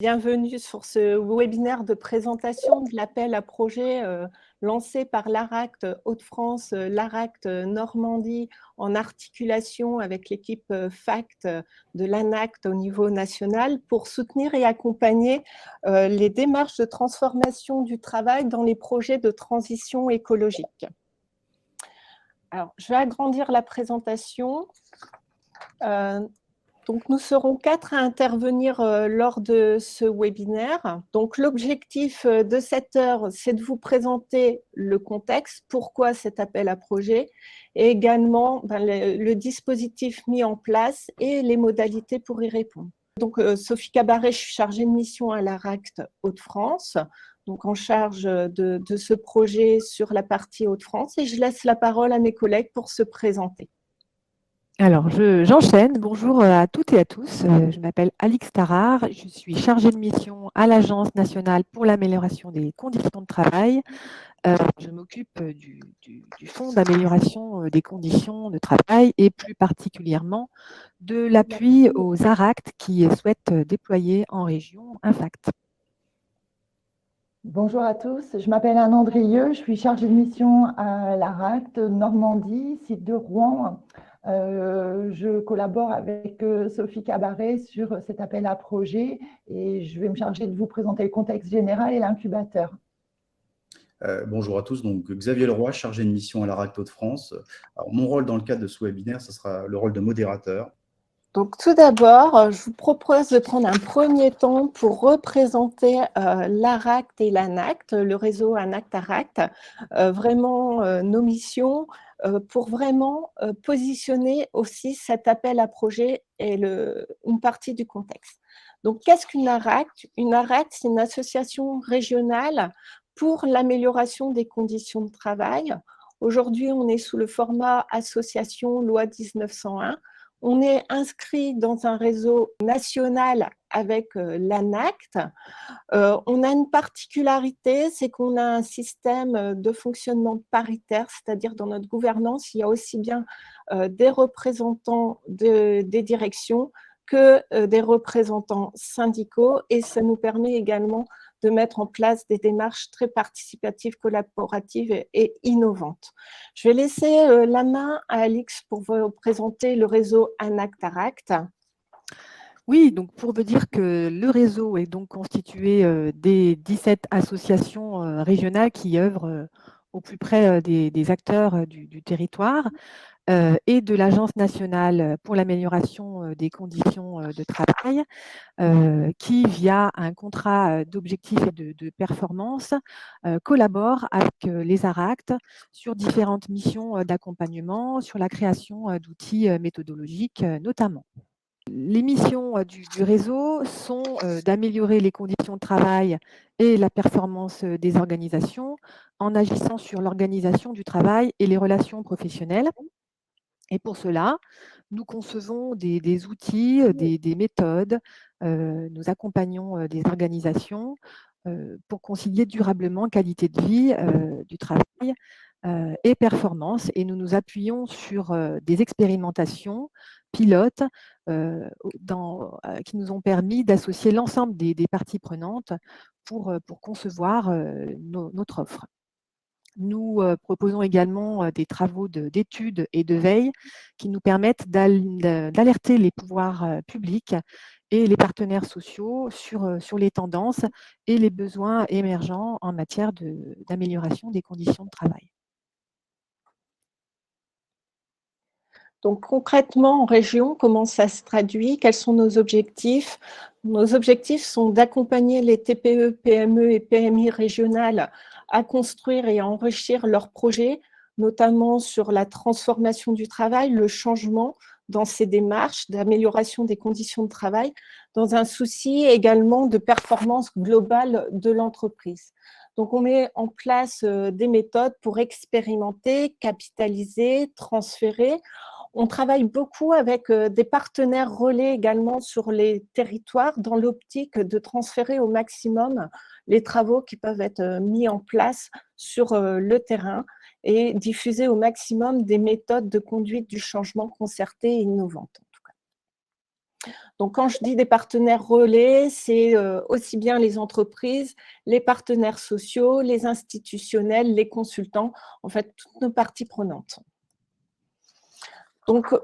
Bienvenue sur ce webinaire de présentation de l'appel à projet lancé par l'ARACT Hauts-de-France, l'ARACT Normandie en articulation avec l'équipe FACT de l'ANACT au niveau national pour soutenir et accompagner les démarches de transformation du travail dans les projets de transition écologique. Alors, je vais agrandir la présentation. Donc, nous serons 4 à intervenir lors de ce webinaire. Donc, l'objectif de cette heure, c'est de vous présenter le contexte, pourquoi cet appel à projet, et également le dispositif mis en place et les modalités pour y répondre. Donc, Sophie Cabaret, je suis chargée de mission à l'ARACT Hauts-de-France, donc en charge de ce projet sur la partie Hauts-de-France, et je laisse la parole à mes collègues pour se présenter. Alors, j'enchaîne. Bonjour à toutes et à tous. Je m'appelle Alix Tarard. Je suis chargée de mission à l'Agence nationale pour l'amélioration des conditions de travail. Je m'occupe du fonds d'amélioration des conditions de travail et plus particulièrement de l'appui aux ARACT qui souhaitent déployer en région un FACT. Bonjour à tous, je m'appelle Anne Andrieux, je suis chargée de mission à l'ARACT Normandie, site de Rouen. Je collabore avec Sophie Cabaret sur cet appel à projet et je vais me charger de vous présenter le contexte général et l'incubateur. Bonjour à tous, donc Xavier Leroy, chargé de mission à l'ARACT Hauts-de-France. Mon rôle dans le cadre de ce webinaire, ce sera le rôle de modérateur. Donc, tout d'abord, je vous propose de prendre un premier temps pour représenter l'ARACT et l'ANACT, le réseau ANACT-ARACT, vraiment nos missions pour vraiment positionner aussi cet appel à projet et une partie du contexte. Donc, qu'est-ce qu'une ARACT? Une ARACT, c'est une association régionale pour l'amélioration des conditions de travail. Aujourd'hui, on est sous le format association loi 1901. On est inscrit dans un réseau national avec l'ANACT. On a une particularité, c'est qu'on a un système de fonctionnement paritaire, c'est-à-dire dans notre gouvernance, il y a aussi bien des représentants des directions que des représentants syndicaux, et ça nous permet également de mettre en place des démarches très participatives, collaboratives et innovantes. Je vais laisser la main à Alix pour vous présenter le réseau ANACT-ARACT. Oui, donc pour vous dire que le réseau est donc constitué des 17 associations régionales qui œuvrent au plus près des acteurs du territoire et de l'Agence nationale pour l'amélioration des conditions de travail qui, via un contrat d'objectifs et de performance, collabore avec les ARACT sur différentes missions d'accompagnement, sur la création d'outils méthodologiques notamment. Les missions du réseau sont d'améliorer les conditions de travail et la performance des organisations en agissant sur l'organisation du travail et les relations professionnelles. Et pour cela, nous concevons des outils, des méthodes, nous accompagnons des organisations pour concilier durablement qualité de vie du travail et performance. Et nous nous appuyons sur des expérimentations pilotes qui nous ont permis d'associer l'ensemble des parties prenantes pour concevoir notre offre. Nous proposons également des travaux d'études et de veille qui nous permettent d'alerter les pouvoirs publics et les partenaires sociaux sur les tendances et les besoins émergents en matière d'amélioration des conditions de travail. Donc concrètement, en région, comment ça se traduit? Quels sont nos objectifs? Nos objectifs sont d'accompagner les TPE, PME et PMI régionales à construire et à enrichir leurs projets, notamment sur la transformation du travail, le changement dans ces démarches d'amélioration des conditions de travail, dans un souci également de performance globale de l'entreprise. Donc, on met en place des méthodes pour expérimenter, capitaliser, transférer. On travaille beaucoup avec des partenaires relais également sur les territoires dans l'optique de transférer au maximum les travaux qui peuvent être mis en place sur le terrain et diffuser au maximum des méthodes de conduite du changement concertées et innovantes. En tout cas. Donc, quand je dis des partenaires relais, c'est aussi bien les entreprises, les partenaires sociaux, les institutionnels, les consultants, en fait, toutes nos parties prenantes. Donc,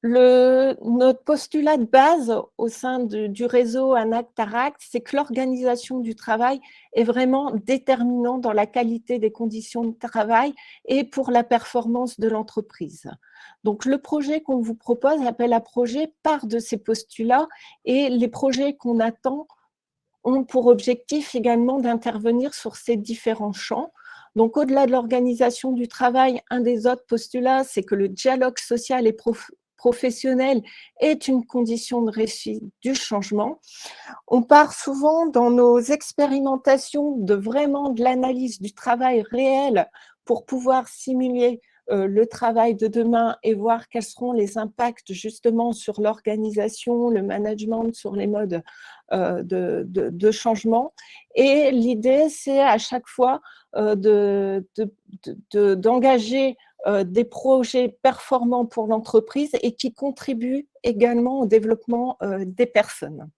notre postulat de base au sein du réseau ANACT-ARACT, c'est que l'organisation du travail est vraiment déterminante dans la qualité des conditions de travail et pour la performance de l'entreprise. Donc, le projet qu'on vous propose, l'appel à projet, part de ces postulats et les projets qu'on attend ont pour objectif également d'intervenir sur ces différents champs. Donc, au-delà de l'organisation du travail, un des autres postulats, c'est que le dialogue social et professionnel est une condition de réussite du changement. On part souvent dans nos expérimentations de l'analyse du travail réel pour pouvoir simuler le travail de demain et voir quels seront les impacts justement sur l'organisation, le management, sur les modes de changement. Et l'idée, c'est à chaque fois d'engager des projets performants pour l'entreprise et qui contribuent également au développement des personnes.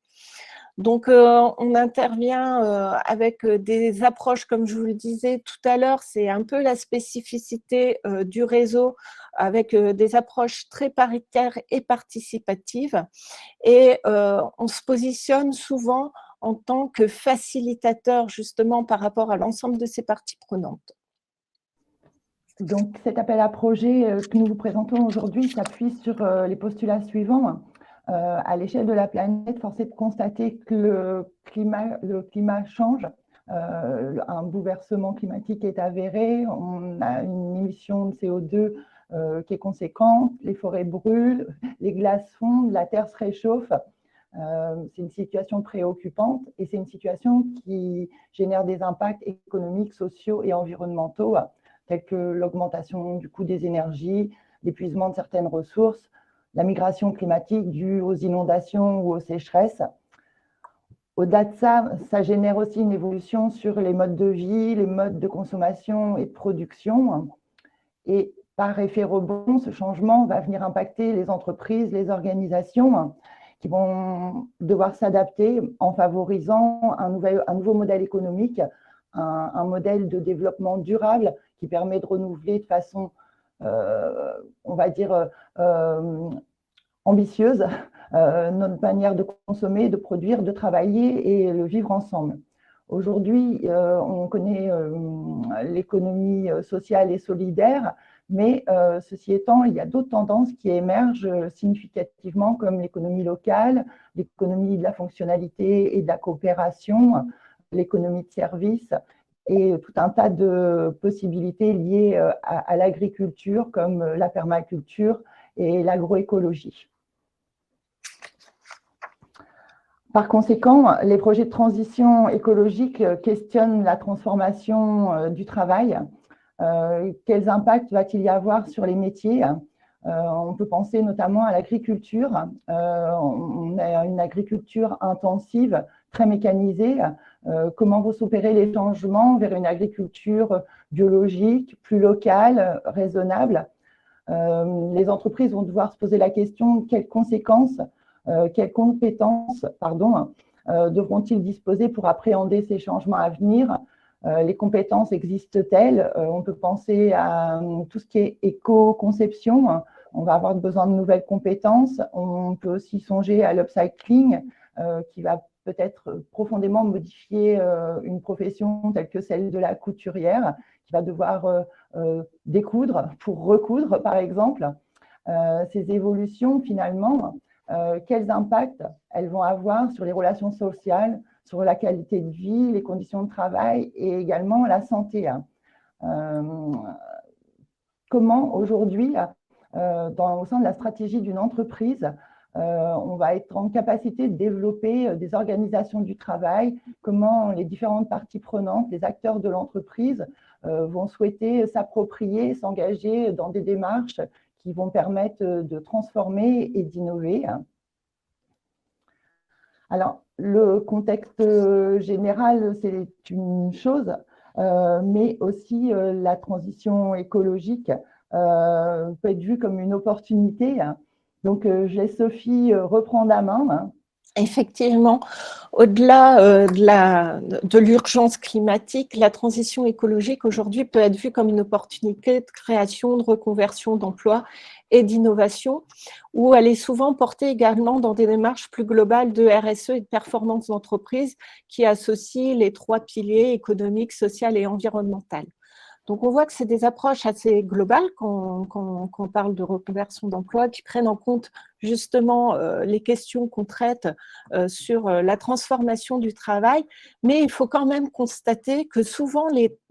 Donc, on intervient avec des approches, comme je vous le disais tout à l'heure, c'est un peu la spécificité du réseau, avec des approches très paritaires et participatives. Et on se positionne souvent en tant que facilitateur, justement, par rapport à l'ensemble de ces parties prenantes. Donc, cet appel à projet que nous vous présentons aujourd'hui s'appuie sur les postulats suivants. À l'échelle de la planète, force est de constater que le climat change. Un bouleversement climatique est avéré. On a une émission de CO2 qui est conséquente. Les forêts brûlent, les glaces fondent, la Terre se réchauffe. C'est une situation préoccupante et c'est une situation qui génère des impacts économiques, sociaux et environnementaux, tels que l'augmentation du coût des énergies, l'épuisement de certaines ressources, la migration climatique due aux inondations ou aux sécheresses. Au-delà de ça, ça génère aussi une évolution sur les modes de vie, les modes de consommation et de production. Et par effet rebond, ce changement va venir impacter les entreprises, les organisations qui vont devoir s'adapter en favorisant un nouveau modèle économique, un modèle de développement durable qui permet de renouveler de façon, on va dire, ambitieuse notre manière de consommer, de produire, de travailler et le vivre ensemble. Aujourd'hui, on connaît l'économie sociale et solidaire, mais ceci étant, il y a d'autres tendances qui émergent significativement comme l'économie locale, l'économie de la fonctionnalité et de la coopération, l'économie de service et tout un tas de possibilités liées à l'agriculture comme la permaculture et l'agroécologie. Par conséquent, les projets de transition écologique questionnent la transformation du travail. Quels impacts va-t-il y avoir sur les métiers? On peut penser notamment à l'agriculture. On a une agriculture intensive, très mécanisée. Comment vont s'opérer les changements vers une agriculture biologique, plus locale, raisonnable? Les entreprises vont devoir se poser la question: quelles conséquences, quelles compétences devront-ils disposer pour appréhender ces changements à venir? Les compétences existent-elles? On peut penser à tout ce qui est éco-conception. On va avoir besoin de nouvelles compétences. On peut aussi songer à l'upcycling qui va peut-être profondément modifier une profession telle que celle de la couturière, qui va devoir découdre pour recoudre, par exemple. Ces évolutions, finalement, quels impacts elles vont avoir sur les relations sociales, sur la qualité de vie, les conditions de travail et également la santé. Comment aujourd'hui, au sein de la stratégie d'une entreprise, on va être en capacité de développer des organisations du travail, comment les différentes parties prenantes, les acteurs de l'entreprise vont souhaiter s'approprier, s'engager dans des démarches qui vont permettre de transformer et d'innover. Alors, le contexte général, c'est une chose, mais aussi la transition écologique peut être vue comme une opportunité Donc, je laisse Sophie reprendre la main. Effectivement, au-delà de l'urgence climatique, la transition écologique aujourd'hui peut être vue comme une opportunité de création, de reconversion d'emplois et d'innovation, où elle est souvent portée également dans des démarches plus globales de RSE et de performance d'entreprise qui associent les 3 piliers économiques, social et environnemental. Donc, on voit que c'est des approches assez globales quand on parle de reconversion d'emploi, qui prennent en compte justement les questions qu'on traite sur la transformation du travail. Mais il faut quand même constater que souvent,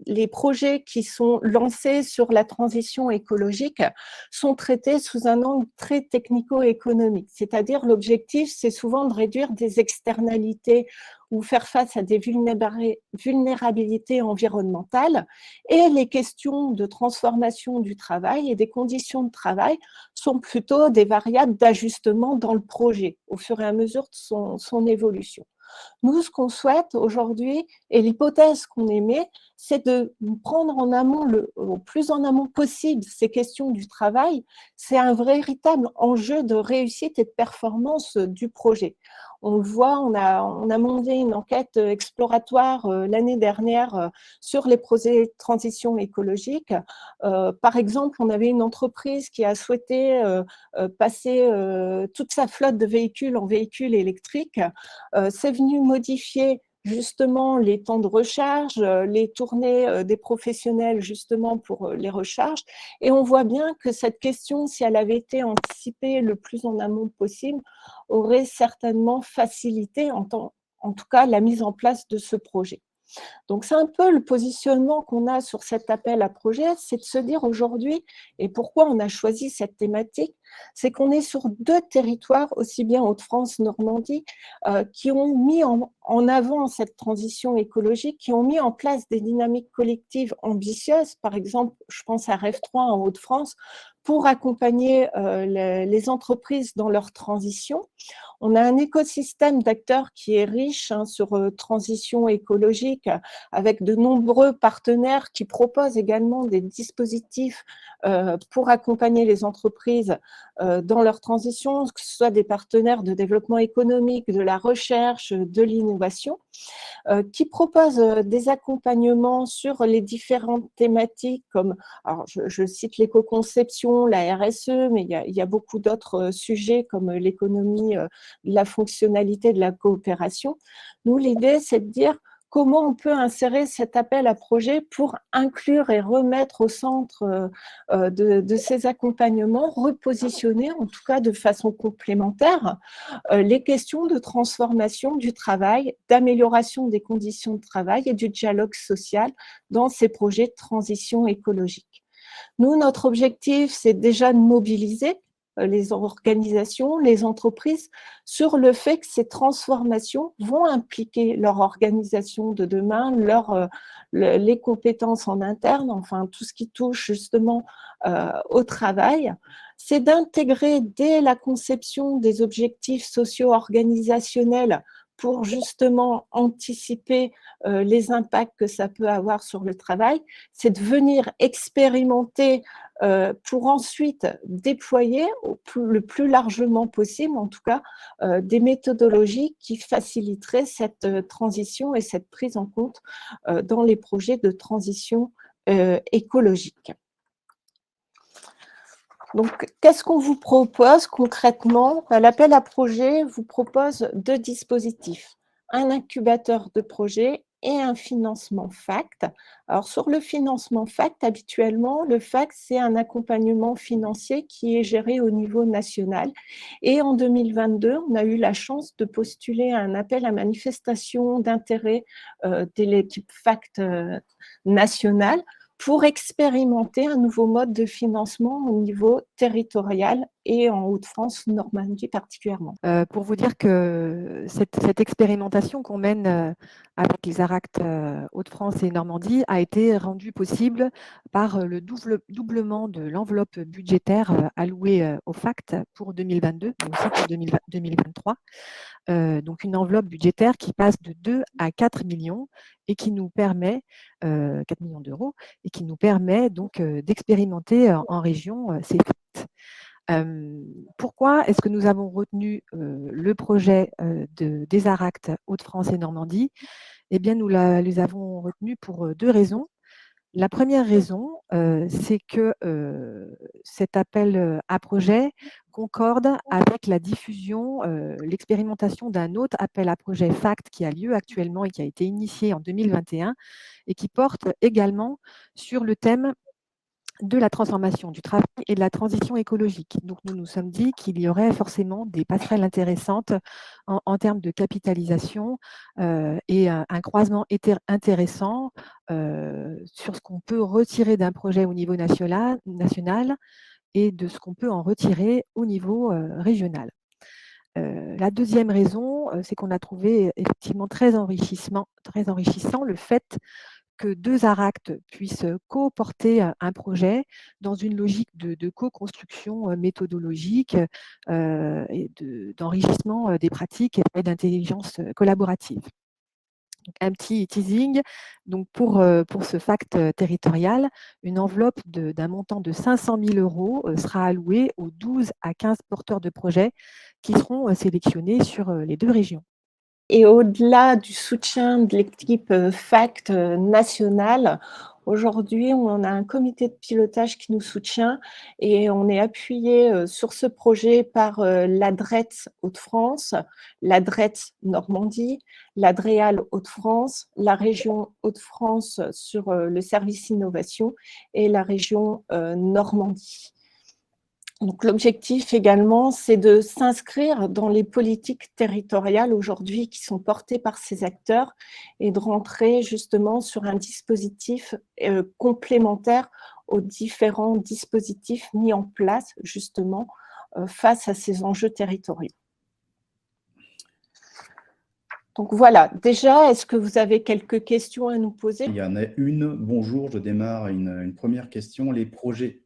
les projets qui sont lancés sur la transition écologique sont traités sous un angle très technico-économique. C'est-à-dire, l'objectif, c'est souvent de réduire des externalités ou faire face à des vulnérabilités environnementales. Et les questions de transformation du travail et des conditions de travail sont plutôt des variables d'ajustement dans le projet au fur et à mesure de son évolution. Nous, ce qu'on souhaite aujourd'hui, et l'hypothèse qu'on émet, c'est de prendre en amont, au plus en amont possible, ces questions du travail. C'est un véritable enjeu de réussite et de performance du projet. On le voit, on a mené une enquête exploratoire l'année dernière sur les projets de transition écologique. Par exemple, on avait une entreprise qui a souhaité passer toute sa flotte de véhicules en véhicules électriques. C'est venu modifier justement les temps de recharge, les tournées des professionnels justement pour les recharges. Et on voit bien que cette question, si elle avait été anticipée le plus en amont possible, aurait certainement facilité en tout cas la mise en place de ce projet. Donc, c'est un peu le positionnement qu'on a sur cet appel à projet, c'est de se dire aujourd'hui, et pourquoi on a choisi cette thématique, c'est qu'on est sur 2 territoires, aussi bien Hauts-de-France, Normandie, qui ont mis en avant cette transition écologique, qui ont mis en place des dynamiques collectives ambitieuses. Par exemple, je pense à Rêve 3 en Hauts-de-France, pour accompagner les entreprises dans leur transition. On a un écosystème d'acteurs qui est riche sur transition écologique, avec de nombreux partenaires qui proposent également des dispositifs pour accompagner les entreprises dans leur transition, que ce soit des partenaires de développement économique, de la recherche, de l'innovation, qui proposent des accompagnements sur les différentes thématiques comme, alors je cite l'éco-conception, la RSE, mais il y a beaucoup d'autres sujets comme l'économie, la fonctionnalité de la coopération. Nous, l'idée, c'est de dire comment on peut insérer cet appel à projet pour inclure et remettre au centre de ces accompagnements, repositionner en tout cas de façon complémentaire les questions de transformation du travail, d'amélioration des conditions de travail et du dialogue social dans ces projets de transition écologique. Nous, notre objectif, c'est déjà de mobiliser les organisations, les entreprises, sur le fait que ces transformations vont impliquer leur organisation de demain, les compétences en interne, enfin tout ce qui touche justement au travail. C'est d'intégrer dès la conception des objectifs socio-organisationnels pour justement anticiper les impacts que ça peut avoir sur le travail, c'est de venir expérimenter pour ensuite déployer le plus largement possible, en tout cas, des méthodologies qui faciliteraient cette transition et cette prise en compte dans les projets de transition écologique. Donc, qu'est-ce qu'on vous propose concrètement? L'appel à projet vous propose 2 dispositifs, un incubateur de projet et un financement FACT. Alors, sur le financement FACT, habituellement, le FACT, c'est un accompagnement financier qui est géré au niveau national. Et en 2022, on a eu la chance de postuler à un appel à manifestation d'intérêt de l'équipe FACT nationale pour expérimenter un nouveau mode de financement au niveau territorial et en Hauts-de-France, Normandie particulièrement. Pour vous dire que cette expérimentation qu'on mène avec les ARACT Hauts-de-France et Normandie a été rendue possible par le doublement de l'enveloppe budgétaire allouée au FACT pour 2022, mais aussi pour 2023. Donc une enveloppe budgétaire qui passe de 2 à 4 millions et qui nous permet, 4 millions d'euros, et qui nous permet donc d'expérimenter en région ces FACT. Pourquoi est-ce que nous avons retenu le projet des ARACT Hauts-de-France et Normandie? Eh bien, nous les avons retenus pour deux raisons. La première raison, c'est que cet appel à projet concorde avec la diffusion, l'expérimentation d'un autre appel à projet FACT qui a lieu actuellement et qui a été initié en 2021 et qui porte également sur le thème de la transformation du travail et de la transition écologique. Donc, nous nous sommes dit qu'il y aurait forcément des passerelles intéressantes en termes de capitalisation et un croisement intéressant sur ce qu'on peut retirer d'un projet au niveau national et de ce qu'on peut en retirer au niveau régional. La deuxième raison, c'est qu'on a trouvé effectivement très enrichissant le fait que deux ARACT puissent co-porter un projet dans une logique de co-construction méthodologique et d'enrichissement des pratiques et d'intelligence collaborative. Donc, un petit teasing, donc pour ce FACT territorial, une enveloppe d'un montant de 500 000 € sera allouée aux 12 à 15 porteurs de projets qui seront sélectionnés sur les deux régions. Et au-delà du soutien de l'équipe FACT nationale, aujourd'hui, on a un comité de pilotage qui nous soutient et on est appuyé sur ce projet par l'ADRET Hauts-de-France, l'ADRET Normandie, l'ADREAL Hauts-de-France, la région Hauts-de-France sur le service innovation et la région Normandie. Donc, l'objectif également, c'est de s'inscrire dans les politiques territoriales aujourd'hui qui sont portées par ces acteurs et de rentrer justement sur un dispositif complémentaire aux différents dispositifs mis en place justement face à ces enjeux territoriaux. Donc voilà, déjà, est-ce que vous avez quelques questions à nous poser? Il y en a une. Bonjour, je démarre une première question. Les projets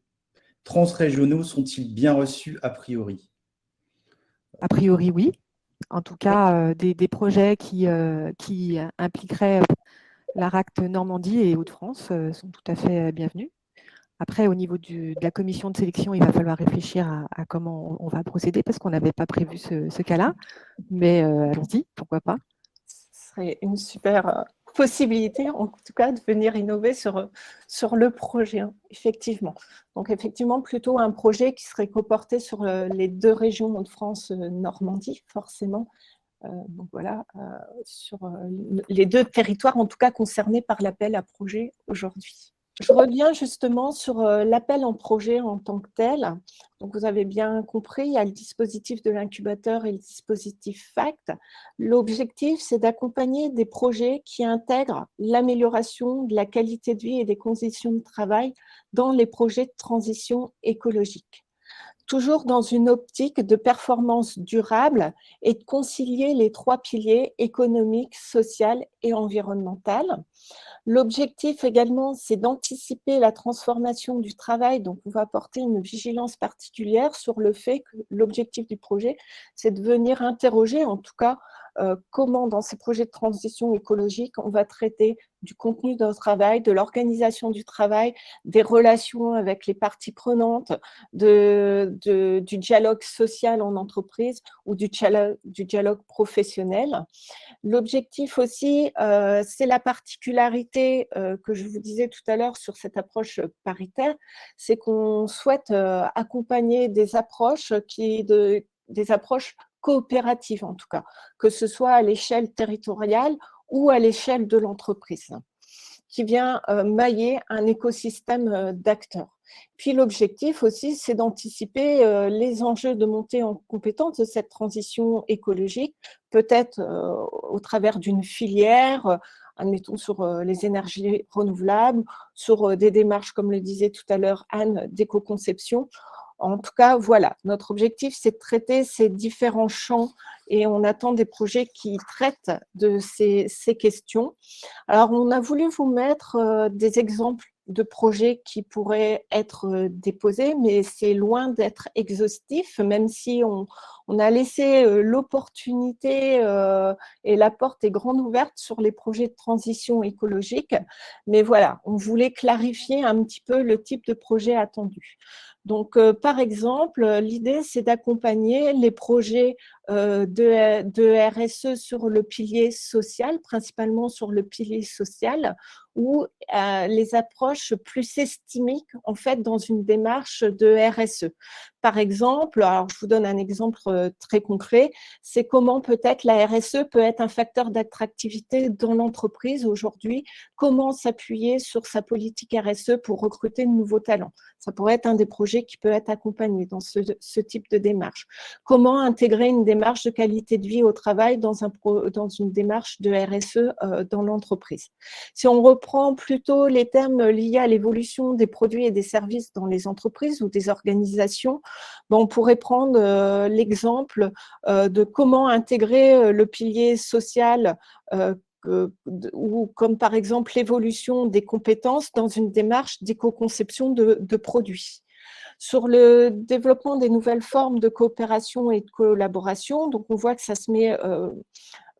transrégionaux sont-ils bien reçus a priori? A priori, oui. En tout cas, des projets qui impliqueraient l'ARACT Normandie et Hauts-de-France sont tout à fait bienvenus. Après, au niveau de la commission de sélection, il va falloir réfléchir à comment on va procéder parce qu'on n'avait pas prévu ce cas-là. Mais allons-y, pourquoi pas. Ce serait une super possibilité, en tout cas, de venir innover sur le projet, hein, effectivement. Donc, effectivement, plutôt un projet qui serait coporté sur les deux régions de France, Normandie, forcément. Donc voilà, sur les deux territoires, en tout cas, concernés par l'appel à projet aujourd'hui. Je reviens justement sur l'appel en projet en tant que tel. Donc, vous avez bien compris, il y a le dispositif de l'incubateur et le dispositif FACT. L'objectif, c'est d'accompagner des projets qui intègrent l'amélioration de la qualité de vie et des conditions de travail dans les projets de transition écologique. Toujours dans une optique de performance durable et de concilier les trois piliers économique, social et environnemental. L'objectif également, c'est d'anticiper la transformation du travail. Donc, on va apporter une vigilance particulière sur le fait que l'objectif du projet, c'est de venir interroger, en tout cas, comment dans ces projets de transition écologique, on va traiter du contenu de travail, de l'organisation du travail, des relations avec les parties prenantes, du dialogue social en entreprise ou du dialogue professionnel. L'objectif aussi, c'est la particularité que je vous disais tout à l'heure sur cette approche paritaire, c'est qu'on souhaite accompagner des approches des approches coopératives en tout cas, que ce soit à l'échelle territoriale ou à l'échelle de l'entreprise, qui vient mailler un écosystème d'acteurs. Puis l'objectif aussi, c'est d'anticiper les enjeux de montée en compétence de cette transition écologique, peut-être au travers d'une filière, admettons sur les énergies renouvelables, sur des démarches, comme le disait tout à l'heure Anne, d'éco-conception. En tout cas, voilà, notre objectif, c'est de traiter ces différents champs et on attend des projets qui traitent de ces questions. Alors, on a voulu vous mettre des exemples de projets qui pourraient être déposés, mais c'est loin d'être exhaustif, même si On a laissé l'opportunité et la porte est grande ouverte sur les projets de transition écologique. Mais voilà, on voulait clarifier un petit peu le type de projet attendu. Donc, par exemple, l'idée, c'est d'accompagner les projets de RSE sur le pilier social, principalement sur le pilier social, ou les approches plus systémiques, en fait, dans une démarche de RSE. Par exemple, alors je vous donne un exemple très concret, c'est comment peut-être la RSE peut être un facteur d'attractivité dans l'entreprise aujourd'hui, comment s'appuyer sur sa politique RSE pour recruter de nouveaux talents. Ça pourrait être un des projets qui peut être accompagné dans ce type de démarche. Comment intégrer une démarche de qualité de vie au travail dans une démarche de RSE dans l'entreprise. Si on reprend plutôt les termes liés à l'évolution des produits et des services dans les entreprises ou des organisations, on pourrait prendre l'exemple de comment intégrer le pilier social ou comme par exemple l'évolution des compétences dans une démarche d'éco-conception de produits. Sur le développement des nouvelles formes de coopération et de collaboration, donc on voit que ça se met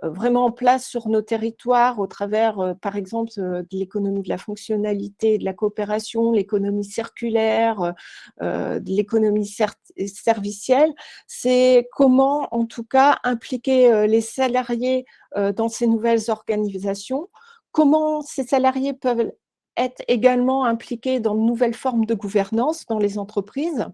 vraiment en place sur nos territoires au travers, par exemple, de l'économie de la fonctionnalité et de la coopération, l'économie circulaire, de l'économie servicielle. C'est comment, en tout cas, impliquer les salariés dans ces nouvelles organisations, comment ces salariés peuvent être également impliqués dans de nouvelles formes de gouvernance dans les entreprises.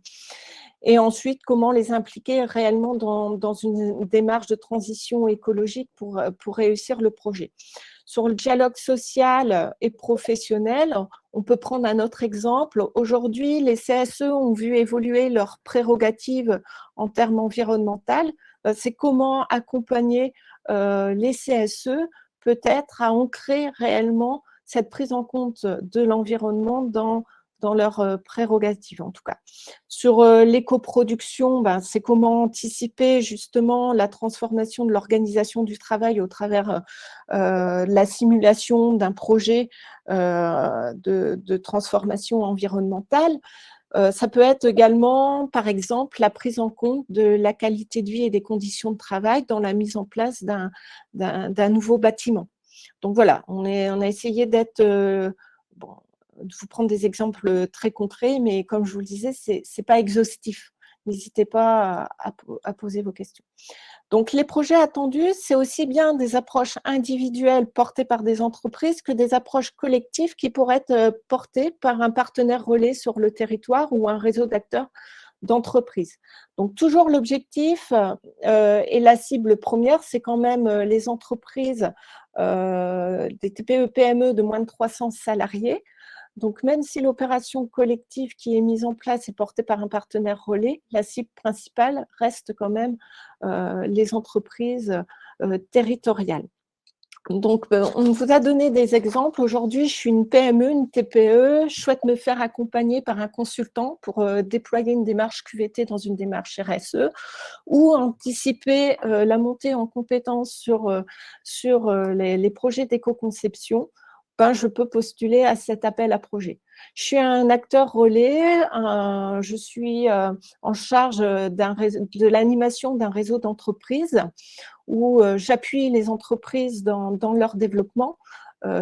Et ensuite, comment les impliquer réellement dans une démarche de transition écologique pour réussir le projet. Sur le dialogue social et professionnel, on peut prendre un autre exemple. Aujourd'hui, les CSE ont vu évoluer leurs prérogatives en termes environnementaux. C'est comment accompagner les CSE peut-être à ancrer réellement cette prise en compte de l'environnement dans leurs prérogatives en tout cas. Sur l'éco-production, c'est comment anticiper justement la transformation de l'organisation du travail au travers la simulation d'un projet de transformation environnementale. Ça peut être également, par exemple, la prise en compte de la qualité de vie et des conditions de travail dans la mise en place d'un nouveau bâtiment. Donc voilà, on a essayé d'être, de vous prendre des exemples très concrets, mais comme je vous le disais, ce n'est pas exhaustif. N'hésitez pas à poser vos questions. Donc, les projets attendus, c'est aussi bien des approches individuelles portées par des entreprises que des approches collectives qui pourraient être portées par un partenaire relais sur le territoire ou un réseau d'acteurs d'entreprises. Donc, toujours l'objectif et la cible première, c'est quand même les entreprises des TPE-PME de moins de 300 salariés. Donc, même si l'opération collective qui est mise en place est portée par un partenaire relais, la cible principale reste quand même les entreprises territoriales. Donc, on vous a donné des exemples. Aujourd'hui, je suis une PME, une TPE. Je souhaite me faire accompagner par un consultant pour déployer une démarche QVT dans une démarche RSE ou anticiper la montée en compétences sur les projets d'éco-conception. Je peux postuler à cet appel à projet. Je suis un acteur relais, je suis en charge de l'animation d'un réseau d'entreprises où j'appuie les entreprises dans leur développement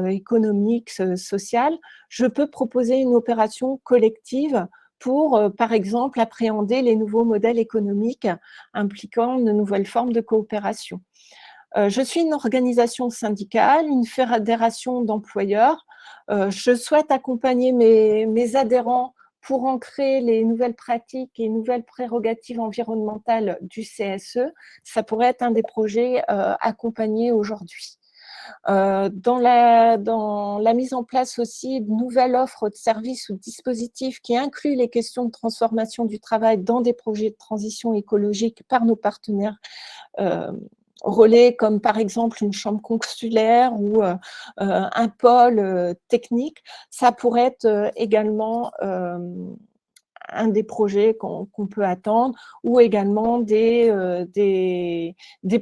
économique, social. Je peux proposer une opération collective pour, par exemple, appréhender les nouveaux modèles économiques impliquant de nouvelles formes de coopération. Je suis une organisation syndicale, une fédération d'employeurs. Je souhaite accompagner mes adhérents pour ancrer les nouvelles pratiques et nouvelles prérogatives environnementales du CSE. Ça pourrait être un des projets accompagnés aujourd'hui. Dans la mise en place aussi de nouvelles offres de services ou de dispositifs qui incluent les questions de transformation du travail dans des projets de transition écologique par nos partenaires relais, comme par exemple une chambre consulaire ou un pôle technique, ça pourrait être également un des projets qu'on peut attendre, ou également des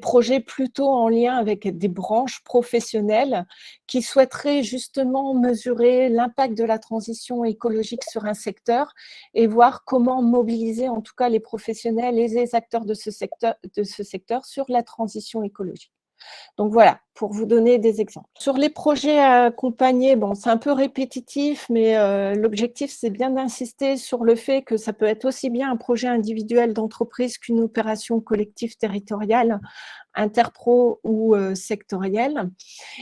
projets plutôt en lien avec des branches professionnelles qui souhaiteraient justement mesurer l'impact de la transition écologique sur un secteur et voir comment mobiliser en tout cas les professionnels et les acteurs de ce secteur sur la transition écologique. Donc voilà, pour vous donner des exemples. Sur les projets accompagnés, bon, c'est un peu répétitif, mais l'objectif, c'est bien d'insister sur le fait que ça peut être aussi bien un projet individuel d'entreprise qu'une opération collective territoriale, interpro ou sectorielle.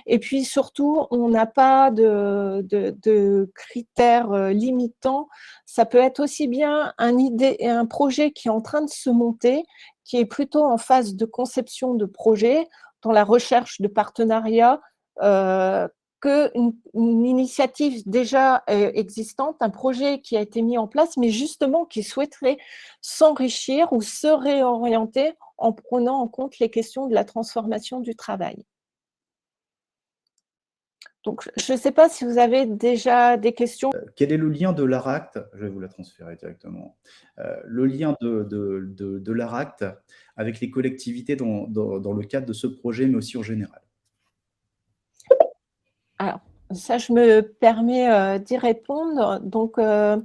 Et puis surtout, on n'a pas de critères limitants. Ça peut être aussi bien un projet qui est en train de se monter, qui est plutôt en phase de conception de projet, dans la recherche de partenariats, qu'une initiative déjà existante, un projet qui a été mis en place, mais justement qui souhaiterait s'enrichir ou se réorienter en prenant en compte les questions de la transformation du travail. Donc, je ne sais pas si vous avez déjà des questions. Quel est le lien de l'ARACT? Je vais vous la transférer directement. Le lien de l'ARACT avec les collectivités dans le cadre de ce projet, mais aussi en général. Alors, ça, je me permets d'y répondre. Donc, le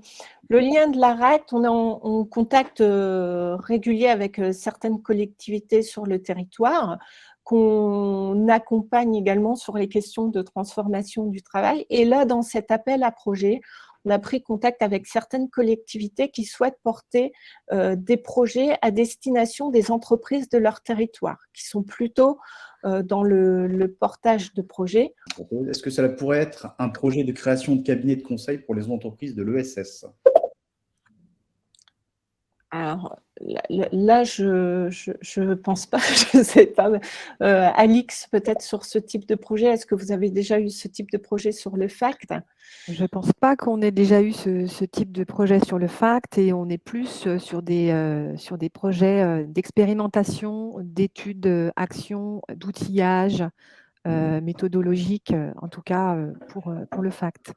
lien de l'ARACT, on est en contact régulier avec certaines collectivités sur le territoire, qu'on accompagne également sur les questions de transformation du travail. Et là, dans cet appel à projet, on a pris contact avec certaines collectivités qui souhaitent porter des projets à destination des entreprises de leur territoire, qui sont plutôt dans le portage de projets. Est-ce que ça pourrait être un projet de création de cabinet de conseil pour les entreprises de l'ESS? Alors là, je ne pense pas, je ne sais pas. Alix, peut-être sur ce type de projet, est-ce que vous avez déjà eu ce type de projet sur le FACT? Je ne pense pas qu'on ait déjà eu ce type de projet sur le FACT, et on est plus sur des projets d'expérimentation, d'études, actions, d'outillage méthodologique, en tout cas pour le FACT.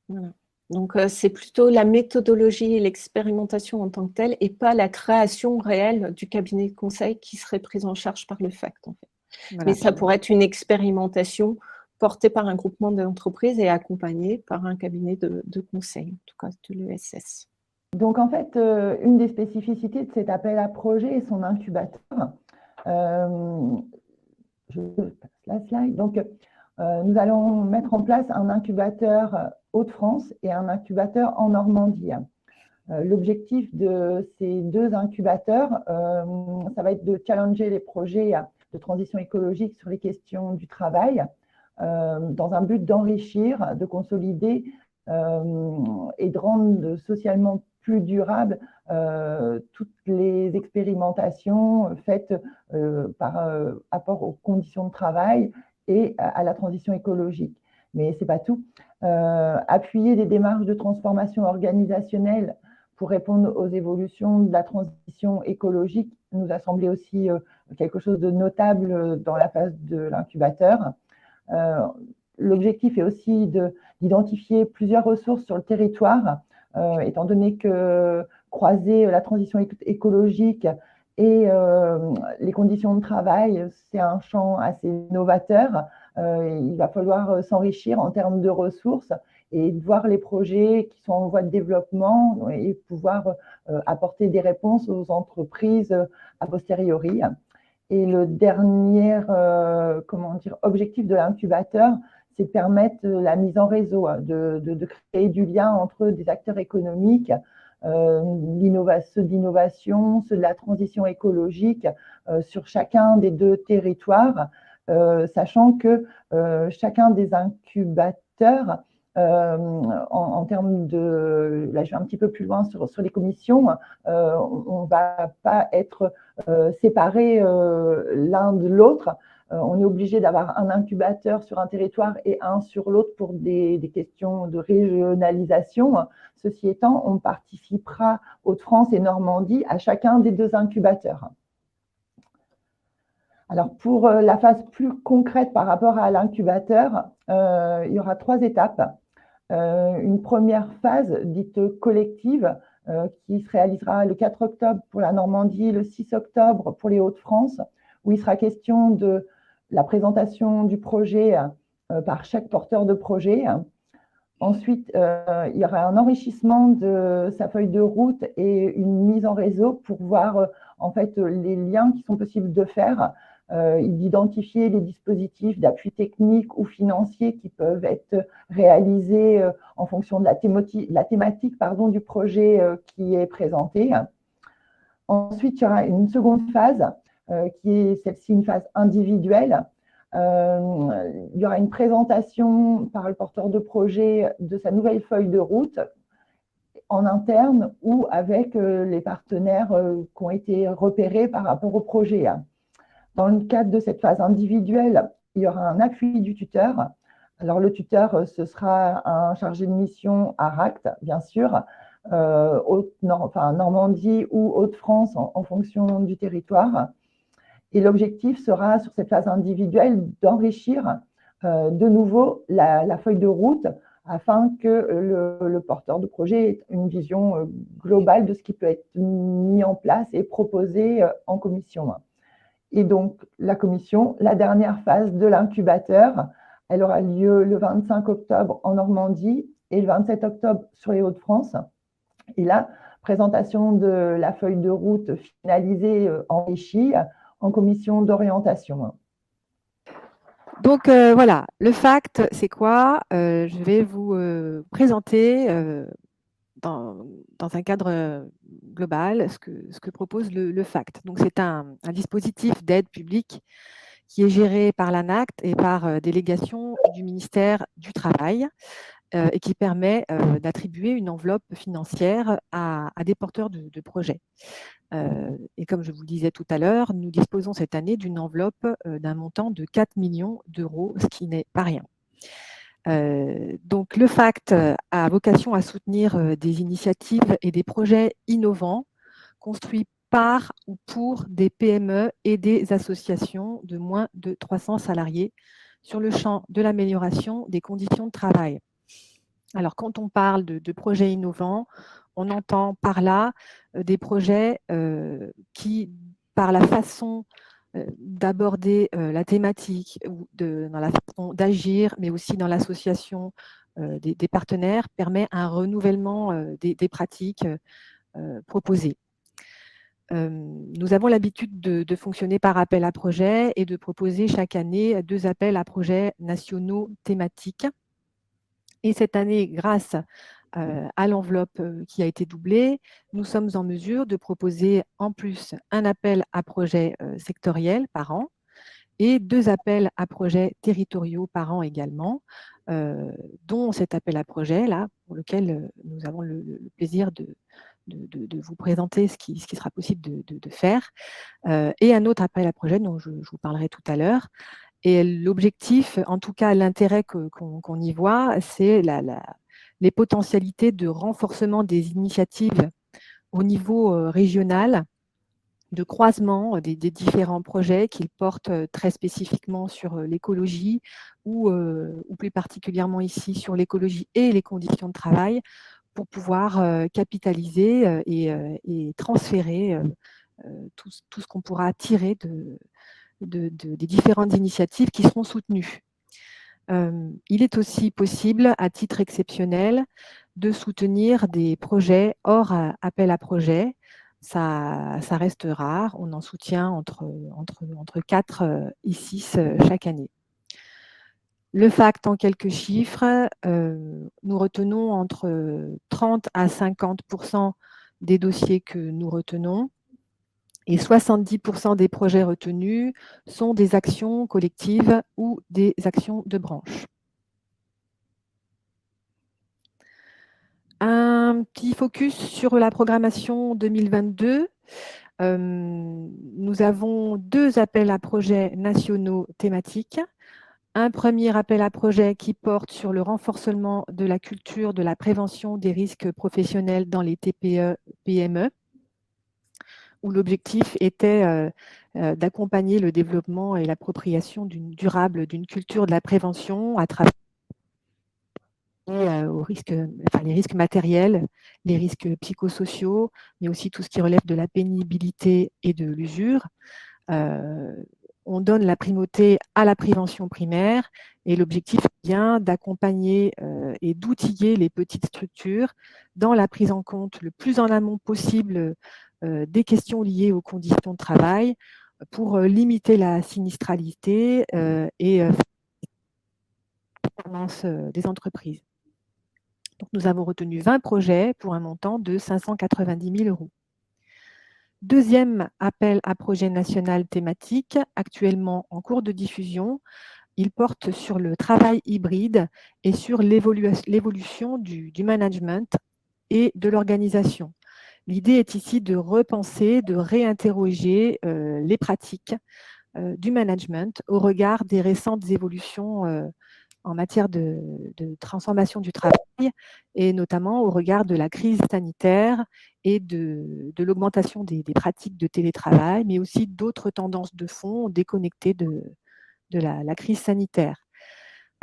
Voilà. Donc, c'est plutôt la méthodologie et l'expérimentation en tant que telle, et pas la création réelle du cabinet de conseil qui serait prise en charge par le FACT, en fait. Voilà. Mais ça pourrait être une expérimentation portée par un groupement d'entreprises et accompagnée par un cabinet de conseil, en tout cas de l'ESS. Donc, en fait, une des spécificités de cet appel à projet est son incubateur. Je passe la slide. Donc, nous allons mettre en place un incubateur Hauts-de-France et un incubateur en Normandie. L'objectif de ces deux incubateurs, ça va être de challenger les projets de transition écologique sur les questions du travail, dans un but d'enrichir, de consolider et de rendre socialement plus durable toutes les expérimentations faites par rapport aux conditions de travail et à la transition écologique. Mais ce n'est pas tout. Appuyer des démarches de transformation organisationnelle pour répondre aux évolutions de la transition écologique nous a semblé aussi quelque chose de notable dans la phase de l'incubateur. L'objectif est aussi d'identifier plusieurs ressources sur le territoire, étant donné que croiser la transition écologique et les conditions de travail, c'est un champ assez novateur. Il va falloir s'enrichir en termes de ressources et de voir les projets qui sont en voie de développement et pouvoir apporter des réponses aux entreprises a posteriori. Et le dernier objectif de l'incubateur, c'est de permettre la mise en réseau, de créer du lien entre des acteurs économiques, ceux d'innovation, ceux de la transition écologique, sur chacun des deux territoires, sachant que chacun des incubateurs, en termes de… Là, je vais un petit peu plus loin sur les commissions. On ne va pas être séparés l'un de l'autre. On est obligé d'avoir un incubateur sur un territoire et un sur l'autre pour des questions de régionalisation. Ceci étant, on participera Hauts-de-France et Normandie à chacun des deux incubateurs. Alors, pour la phase plus concrète par rapport à l'incubateur, il y aura 3 étapes. Une première phase dite collective, qui se réalisera le 4 octobre pour la Normandie, le 6 octobre pour les Hauts-de-France, où il sera question de la présentation du projet par chaque porteur de projet. Ensuite, il y aura un enrichissement de sa feuille de route et une mise en réseau pour voir en fait les liens qui sont possibles de faire, d'identifier les dispositifs d'appui technique ou financier qui peuvent être réalisés en fonction de la thématique du projet qui est présenté. Ensuite, il y aura une seconde phase qui est celle-ci une phase individuelle. Il y aura une présentation par le porteur de projet de sa nouvelle feuille de route en interne ou avec les partenaires qui ont été repérés par rapport au projet. Dans le cadre de cette phase individuelle, il y aura un appui du tuteur. Alors, le tuteur, ce sera un chargé de mission à RACT, bien sûr, Normandie ou Hauts-de-France en fonction du territoire. Et l'objectif sera, sur cette phase individuelle, d'enrichir de nouveau la feuille de route afin que le porteur de projet ait une vision globale de ce qui peut être mis en place et proposé en commission. Et donc, la commission, la dernière phase de l'incubateur, elle aura lieu le 25 octobre en Normandie et le 27 octobre sur les Hauts-de-France. Et là, présentation de la feuille de route finalisée, enrichie, en commission d'orientation. Donc voilà, le FACT, c'est quoi? Je vais vous présenter dans un cadre global ce que propose le FACT. Donc c'est un dispositif d'aide publique qui est géré par l'ANACT et par délégation du ministère du Travail et qui permet d'attribuer une enveloppe financière à des porteurs de projets. Et comme je vous le disais tout à l'heure, nous disposons cette année d'une enveloppe d'un montant de 4 millions d'euros, ce qui n'est pas rien. Donc le FACT a vocation à soutenir des initiatives et des projets innovants construits par ou pour des PME et des associations de moins de 300 salariés sur le champ de l'amélioration des conditions de travail. Alors, quand on parle de projets innovants, on entend par là des projets qui, par la façon d'aborder la thématique, ou dans la façon d'agir, mais aussi dans l'association des partenaires, permet un renouvellement des pratiques proposées. Nous avons l'habitude de fonctionner par appel à projets et de proposer chaque année 2 appels à projets nationaux thématiques. Et cette année, grâce à l'enveloppe qui a été doublée, nous sommes en mesure de proposer en plus un appel à projets sectoriels par an et 2 appels à projets territoriaux par an également, dont cet appel à projet là, pour lequel nous avons le plaisir de vous présenter ce qui sera possible de faire, et un autre appel à projet dont je vous parlerai tout à l'heure. Et l'objectif, en tout cas l'intérêt qu'on y voit, c'est les potentialités de renforcement des initiatives au niveau régional, de croisement des différents projets qu'ils portent très spécifiquement sur l'écologie ou plus particulièrement ici sur l'écologie et les conditions de travail pour pouvoir capitaliser et transférer tout ce qu'on pourra tirer des différentes initiatives qui seront soutenues. Il est aussi possible, à titre exceptionnel, de soutenir des projets hors appel à projet. Ça reste rare, on en soutient entre 4 et 6 chaque année. Le FACT en quelques chiffres, nous retenons entre 30 à 50% des dossiers que nous retenons. Et 70% des projets retenus sont des actions collectives ou des actions de branche. Un petit focus sur la programmation 2022. Nous avons 2 appels à projets nationaux thématiques. Un premier appel à projet qui porte sur le renforcement de la culture de la prévention des risques professionnels dans les TPE-PME. Où l'objectif était d'accompagner le développement et l'appropriation durable d'une culture de la prévention à travers les risques matériels, les risques psychosociaux, mais aussi tout ce qui relève de la pénibilité et de l'usure. On donne la primauté à la prévention primaire et l'objectif est bien d'accompagner et d'outiller les petites structures dans la prise en compte le plus en amont possible des questions liées aux conditions de travail pour limiter la sinistralité et la performance des entreprises. Donc, nous avons retenu 20 projets pour un montant de 590 000 €. Deuxième appel à projet national thématique, actuellement en cours de diffusion. Il porte sur le travail hybride et sur l'évolution du management et de l'organisation. L'idée est ici de repenser, de réinterroger les pratiques du management au regard des récentes évolutions en matière de transformation du travail et notamment au regard de la crise sanitaire et de l'augmentation des pratiques de télétravail, mais aussi d'autres tendances de fond déconnectées de la crise sanitaire,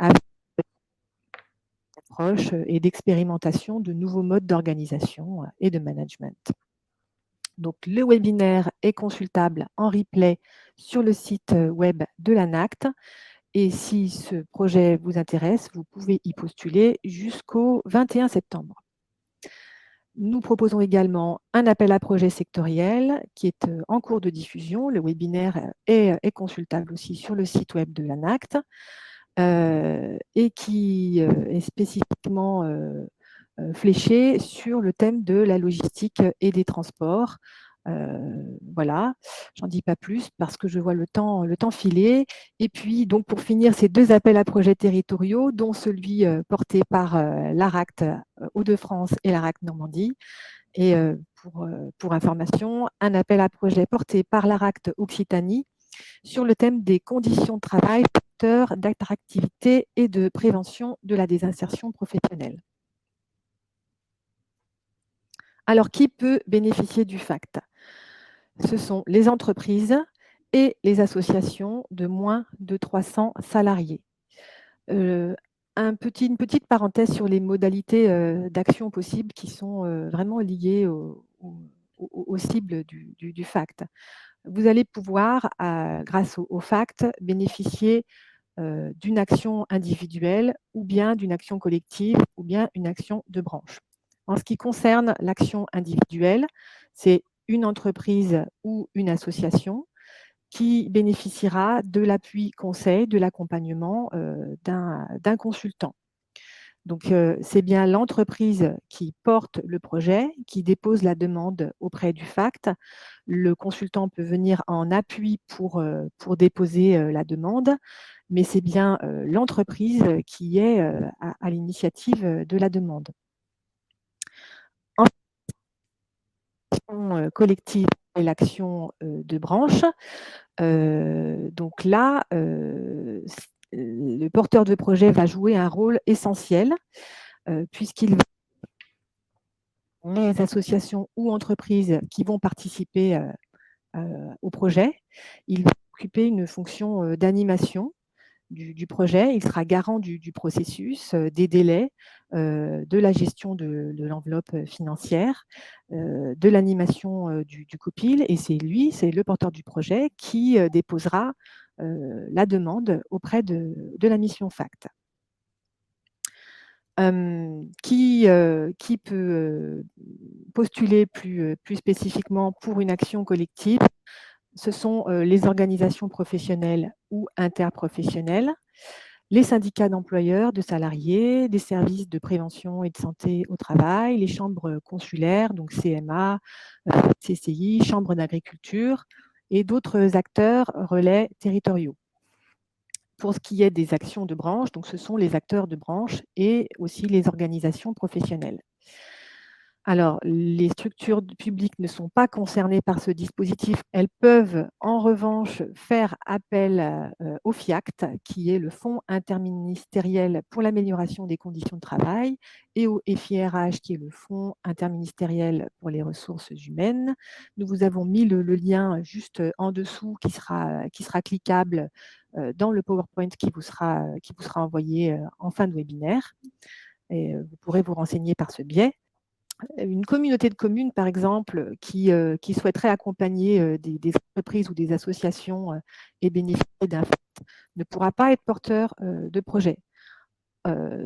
avec approche et d'expérimentation de nouveaux modes d'organisation et de management. Donc, le webinaire est consultable en replay sur le site web de l'ANACT. Et si ce projet vous intéresse, vous pouvez y postuler jusqu'au 21 septembre. Nous proposons également un appel à projet sectoriel qui est en cours de diffusion. Le webinaire est consultable aussi sur le site web de l'ANACT et qui est spécifiquement fléché sur le thème de la logistique et des transports. Voilà, j'en dis pas plus parce que je vois le temps filer. Et puis, donc, pour finir, ces deux appels à projets territoriaux, dont celui porté par l'ARACT Hauts-de-France et l'ARACT Normandie. Et pour information, un appel à projet porté par l'ARACT Occitanie sur le thème des conditions de travail, facteurs d'attractivité et de prévention de la désinsertion professionnelle. Alors, qui peut bénéficier du FACT? Ce sont les entreprises et les associations de moins de 300 salariés. Une petite parenthèse sur les modalités d'action possibles qui sont vraiment liées aux cibles du FACT. Vous allez pouvoir, grâce au FACT, bénéficier d'une action individuelle ou bien d'une action collective ou bien une action de branche. En ce qui concerne l'action individuelle, c'est une entreprise ou une association qui bénéficiera de l'appui conseil, de l'accompagnement d'un consultant. Donc, c'est bien l'entreprise qui porte le projet, qui dépose la demande auprès du FACT. Le consultant peut venir en appui pour déposer la demande, mais c'est bien l'entreprise qui est à l'initiative de la demande. En action collective et l'action de branche, donc là, le porteur de projet va jouer un rôle essentiel puisqu'il va les associations ou entreprises qui vont participer au projet. Il va occuper une fonction d'animation du projet. Il sera garant du processus, des délais, de la gestion de l'enveloppe financière, de l'animation du COPIL. Et c'est le porteur du projet, qui déposera la demande auprès de la mission FACT. Qui peut postuler plus spécifiquement pour une action collective? Ce sont les organisations professionnelles ou interprofessionnelles, les syndicats d'employeurs, de salariés, des services de prévention et de santé au travail, les chambres consulaires, donc CMA, CCI, chambres d'agriculture et d'autres acteurs relais territoriaux. Pour ce qui est des actions de branche, donc ce sont les acteurs de branche et aussi les organisations professionnelles. Alors, les structures publiques ne sont pas concernées par ce dispositif. Elles peuvent en revanche faire appel au FIACT, qui est le Fonds interministériel pour l'amélioration des conditions de travail, et au FIRH, qui est le Fonds interministériel pour les ressources humaines. Nous vous avons mis le lien juste en dessous qui sera cliquable dans le PowerPoint qui vous sera envoyé en fin de webinaire. et vous pourrez vous renseigner par ce biais. Une communauté de communes, par exemple, qui souhaiterait accompagner des entreprises ou des associations et bénéficier d'un FACT ne pourra pas être porteur de projet.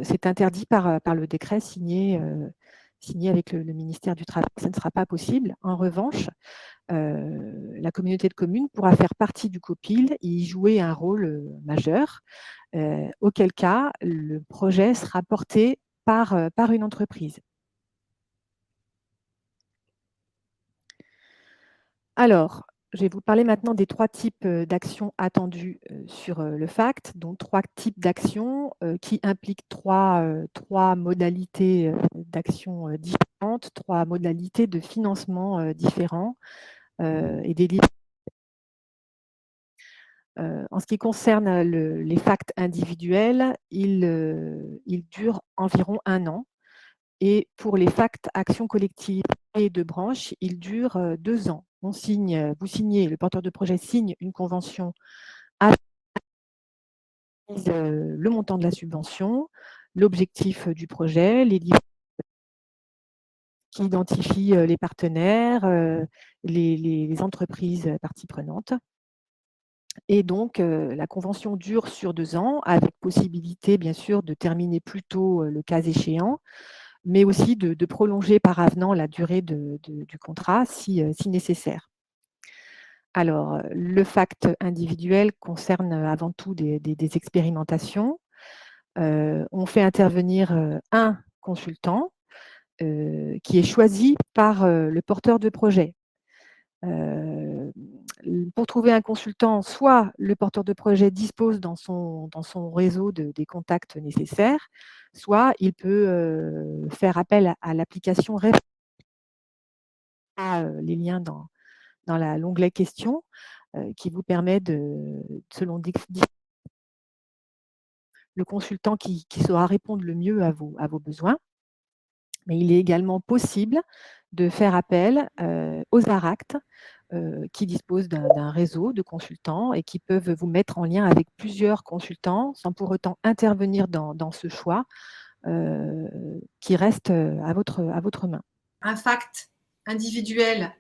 C'est interdit par le décret signé avec le ministère du Travail. Ça ne sera pas possible. En revanche, la communauté de communes pourra faire partie du COPIL et y jouer un rôle majeur, auquel cas le projet sera porté par une entreprise. Alors, je vais vous parler maintenant des 3 types d'actions attendues sur le FACT, donc 3 types d'actions qui impliquent 3 modalités d'action différentes, 3 modalités de financement différents et des livres. En ce qui concerne les FACT individuels, ils durent environ 1 an. Et pour les FACT actions collectives et de branche, ils durent 2 ans. Le porteur de projet signe une convention avec le montant de la subvention, l'objectif du projet, les livres qui identifient les partenaires, les entreprises parties prenantes. Et donc, la convention dure sur 2 ans, avec possibilité, bien sûr, de terminer plus tôt le cas échéant, mais aussi de prolonger par avenant la durée du contrat si nécessaire. Alors, le FACT individuel concerne avant tout des expérimentations. On fait intervenir un consultant qui est choisi par le porteur de projet. Pour trouver un consultant, soit le porteur de projet dispose dans son réseau des contacts nécessaires, soit il peut faire appel à l'application REF, les liens dans l'onglet questions, qui vous permet selon le consultant qui saura répondre le mieux à vos besoins. Mais il est également possible de faire appel aux ARACT qui disposent d'un réseau de consultants et qui peuvent vous mettre en lien avec plusieurs consultants sans pour autant intervenir dans ce choix qui reste à votre main. Un FACT individuel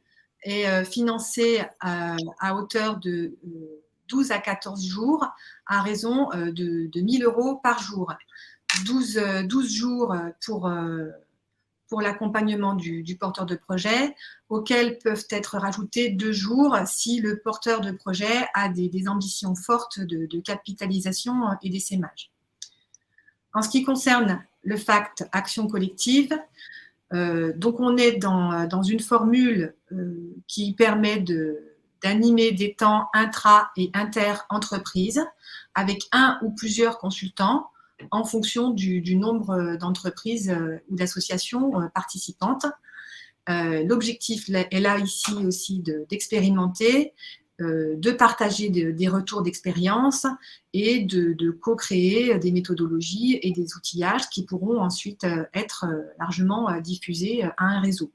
est financé à hauteur de 12 à 14 jours à raison de 1 000 € par jour. 12 jours pour l'accompagnement du porteur de projet, auxquels peuvent être rajoutés 2 jours si le porteur de projet a des ambitions fortes de capitalisation et d'essaimage. En ce qui concerne le FACT action collective, donc on est dans une formule qui permet d'animer des temps intra- et inter-entreprises avec un ou plusieurs consultants en fonction du nombre d'entreprises ou d'associations participantes. L'objectif est là ici aussi d'expérimenter, de partager des retours d'expérience et de co-créer des méthodologies et des outillages qui pourront ensuite être largement diffusés à un réseau.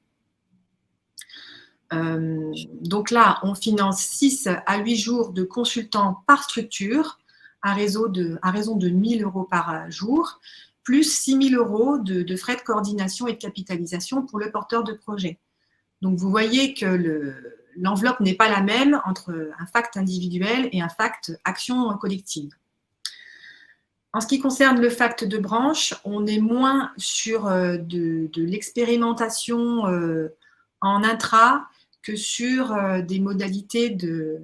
Donc là, on finance 6 à 8 jours de consultants par structure à raison de 1 000 € par jour, plus 6 000 € de frais de coordination et de capitalisation pour le porteur de projet. Donc, vous voyez que l'enveloppe n'est pas la même entre un FACT individuel et un FACT action collective. En ce qui concerne le FACT de branche, on est moins sur de l'expérimentation en intra que sur des modalités de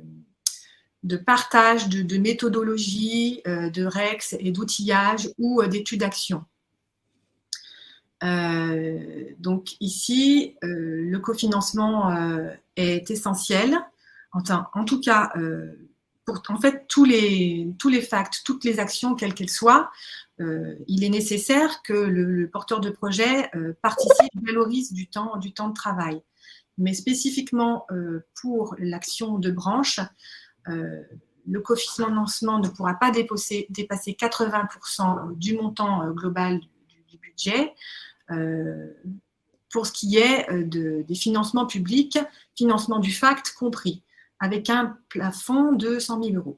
partage de méthodologie, de REX et d'outillage ou d'études d'action. Donc ici, le cofinancement est essentiel. En tout cas, pour en fait tous les FACT, toutes les actions, quelles qu'elles soient, il est nécessaire que le porteur de projet participe, valorise du temps de travail. Mais spécifiquement pour l'action de branche, le cofinancement ne pourra pas dépasser 80% du montant global du budget. Pour ce qui est des financements publics, financement du FACT compris, avec un plafond de 100 000 €.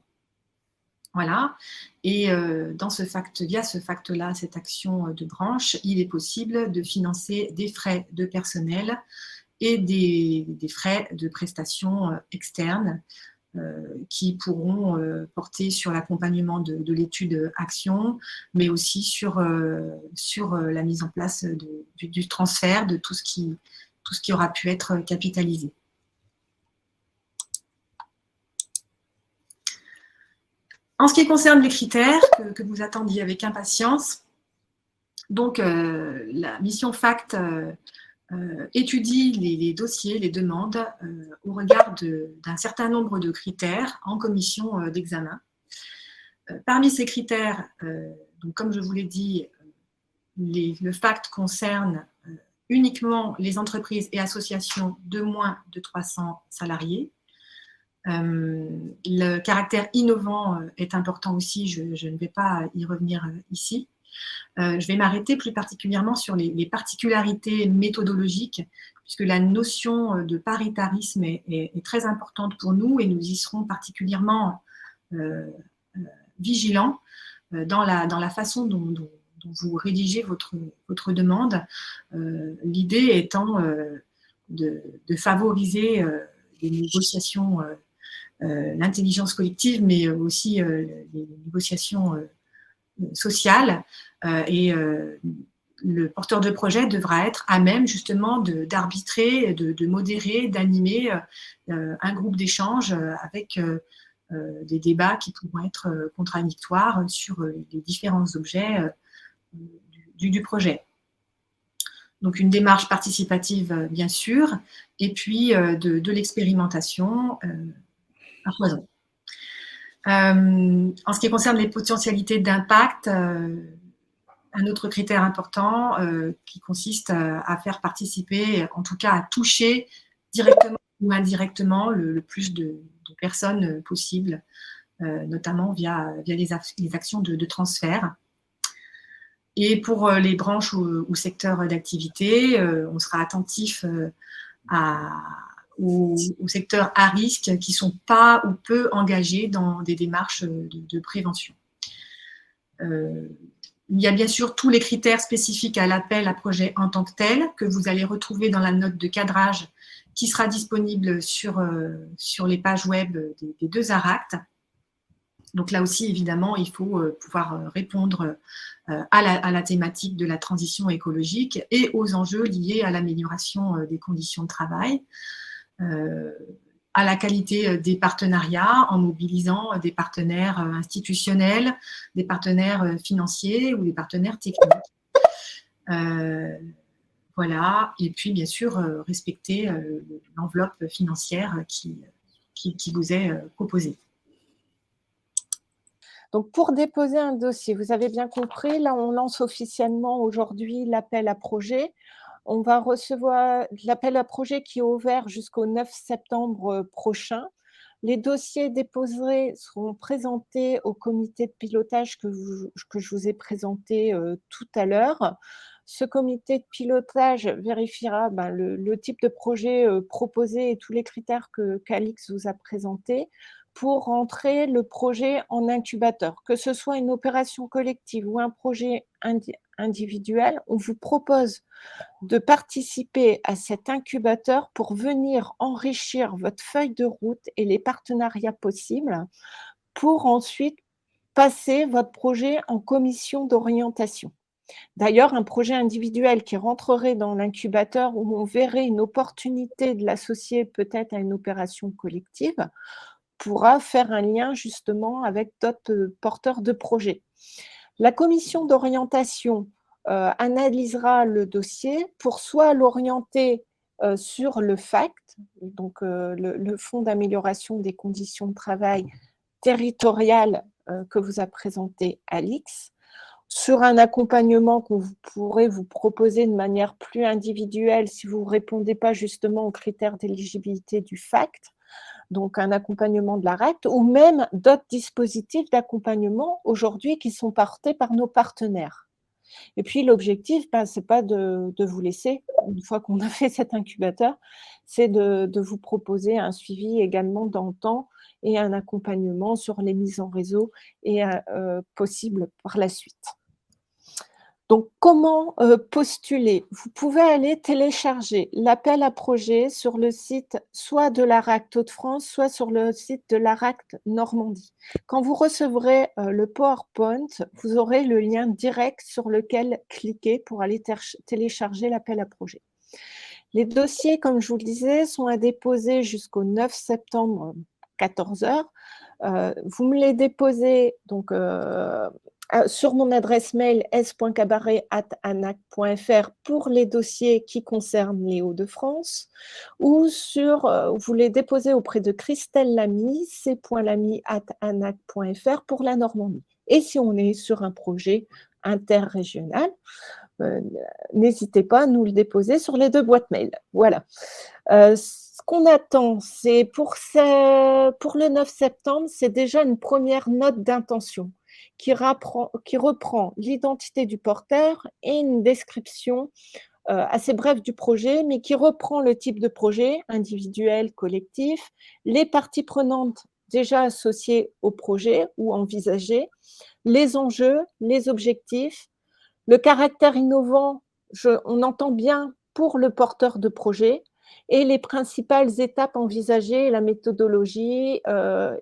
Voilà. Et via ce FACT-là, cette action de branche, il est possible de financer des frais de personnel et des frais de prestations externes qui pourront porter sur l'accompagnement de l'étude action, mais aussi sur la mise en place du transfert de tout ce qui aura pu être capitalisé. En ce qui concerne les critères que vous attendiez avec impatience, donc la mission FACT étudie les dossiers, les demandes au regard d'un certain nombre de critères en commission d'examen. Parmi ces critères, donc comme je vous l'ai dit, le FACT concerne uniquement les entreprises et associations de moins de 300 salariés. Le caractère innovant est important aussi, je ne vais pas y revenir ici. Je vais m'arrêter plus particulièrement sur les particularités méthodologiques, puisque la notion de paritarisme est très importante pour nous et nous y serons particulièrement vigilants dans la façon dont vous rédigez votre demande. L'idée étant de favoriser les négociations, l'intelligence collective, mais aussi les négociations sociales. Et le porteur de projet devra être à même justement d'arbitrer, de modérer, d'animer un groupe d'échange avec des débats qui pourront être contradictoires sur les différents objets du projet. Donc une démarche participative, bien sûr, et puis de l'expérimentation à foison. En ce qui concerne les potentialités d'impact, un autre critère important qui consiste à faire participer, en tout cas à toucher directement ou indirectement le plus de personnes possible, notamment via les actions de transfert. Et pour les branches ou secteurs d'activité, on sera attentif aux secteurs à risque qui ne sont pas ou peu engagés dans des démarches de prévention. Il y a bien sûr tous les critères spécifiques à l'appel à projet en tant que tel, que vous allez retrouver dans la note de cadrage qui sera disponible sur les pages web des deux ARACT. Donc là aussi, évidemment, il faut pouvoir répondre à la thématique de la transition écologique et aux enjeux liés à l'amélioration des conditions de travail, à la qualité des partenariats en mobilisant des partenaires institutionnels, des partenaires financiers ou des partenaires techniques. Voilà, et puis bien sûr respecter l'enveloppe financière qui vous est proposée. Donc, pour déposer un dossier, vous avez bien compris, là, on lance officiellement aujourd'hui l'appel à projet. On va recevoir l'appel à projet qui est ouvert jusqu'au 9 septembre prochain. Les dossiers déposés seront présentés au comité de pilotage que je vous ai présenté tout à l'heure. Ce comité de pilotage vérifiera le type de projet proposé et tous les critères qu'Alix vous a présentés pour rentrer le projet en incubateur. Que ce soit une opération collective ou un projet individuel, on vous propose de participer à cet incubateur pour venir enrichir votre feuille de route et les partenariats possibles pour ensuite passer votre projet en commission d'orientation. D'ailleurs, un projet individuel qui rentrerait dans l'incubateur où on verrait une opportunité de l'associer peut-être à une opération collective pourra faire un lien justement avec d'autres porteurs de projets. La commission d'orientation analysera le dossier pour soit l'orienter sur le FACT, donc le Fonds d'amélioration des conditions de travail territoriales que vous a présenté Alix, sur un accompagnement que vous pourrez vous proposer de manière plus individuelle si vous ne répondez pas justement aux critères d'éligibilité du FACT, donc un accompagnement de l'ARACT, ou même d'autres dispositifs d'accompagnement aujourd'hui qui sont portés par nos partenaires. Et puis l'objectif, ce n'est pas de vous laisser, une fois qu'on a fait cet incubateur, c'est de vous proposer un suivi également dans le temps et un accompagnement sur les mises en réseau et possible par la suite. Donc, comment postuler? Vous pouvez aller télécharger l'appel à projet sur le site soit de l'ARACT Hauts-de-France, soit sur le site de l'ARACT Normandie. Quand vous recevrez le PowerPoint, vous aurez le lien direct sur lequel cliquer pour aller télécharger l'appel à projet. Les dossiers, comme je vous le disais, sont à déposer jusqu'au 9 septembre, 14 h. Vous me les déposez donc sur mon adresse mail s.cabaret@anac.fr pour les dossiers qui concernent les Hauts-de-France, ou vous les déposez auprès de Christelle Lamy, c.lamy@anac.fr pour la Normandie. Et si on est sur un projet interrégional, n'hésitez pas à nous le déposer sur les 2 boîtes mail. Voilà. Ce qu'on attend, c'est pour le 9 septembre, c'est déjà une première note d'intention qui reprend l'identité du porteur et une description assez brève du projet, mais qui reprend le type de projet, individuel, collectif, les parties prenantes déjà associées au projet ou envisagées, les enjeux, les objectifs, le caractère innovant, on entend bien pour le porteur de projet, et les principales étapes envisagées et la méthodologie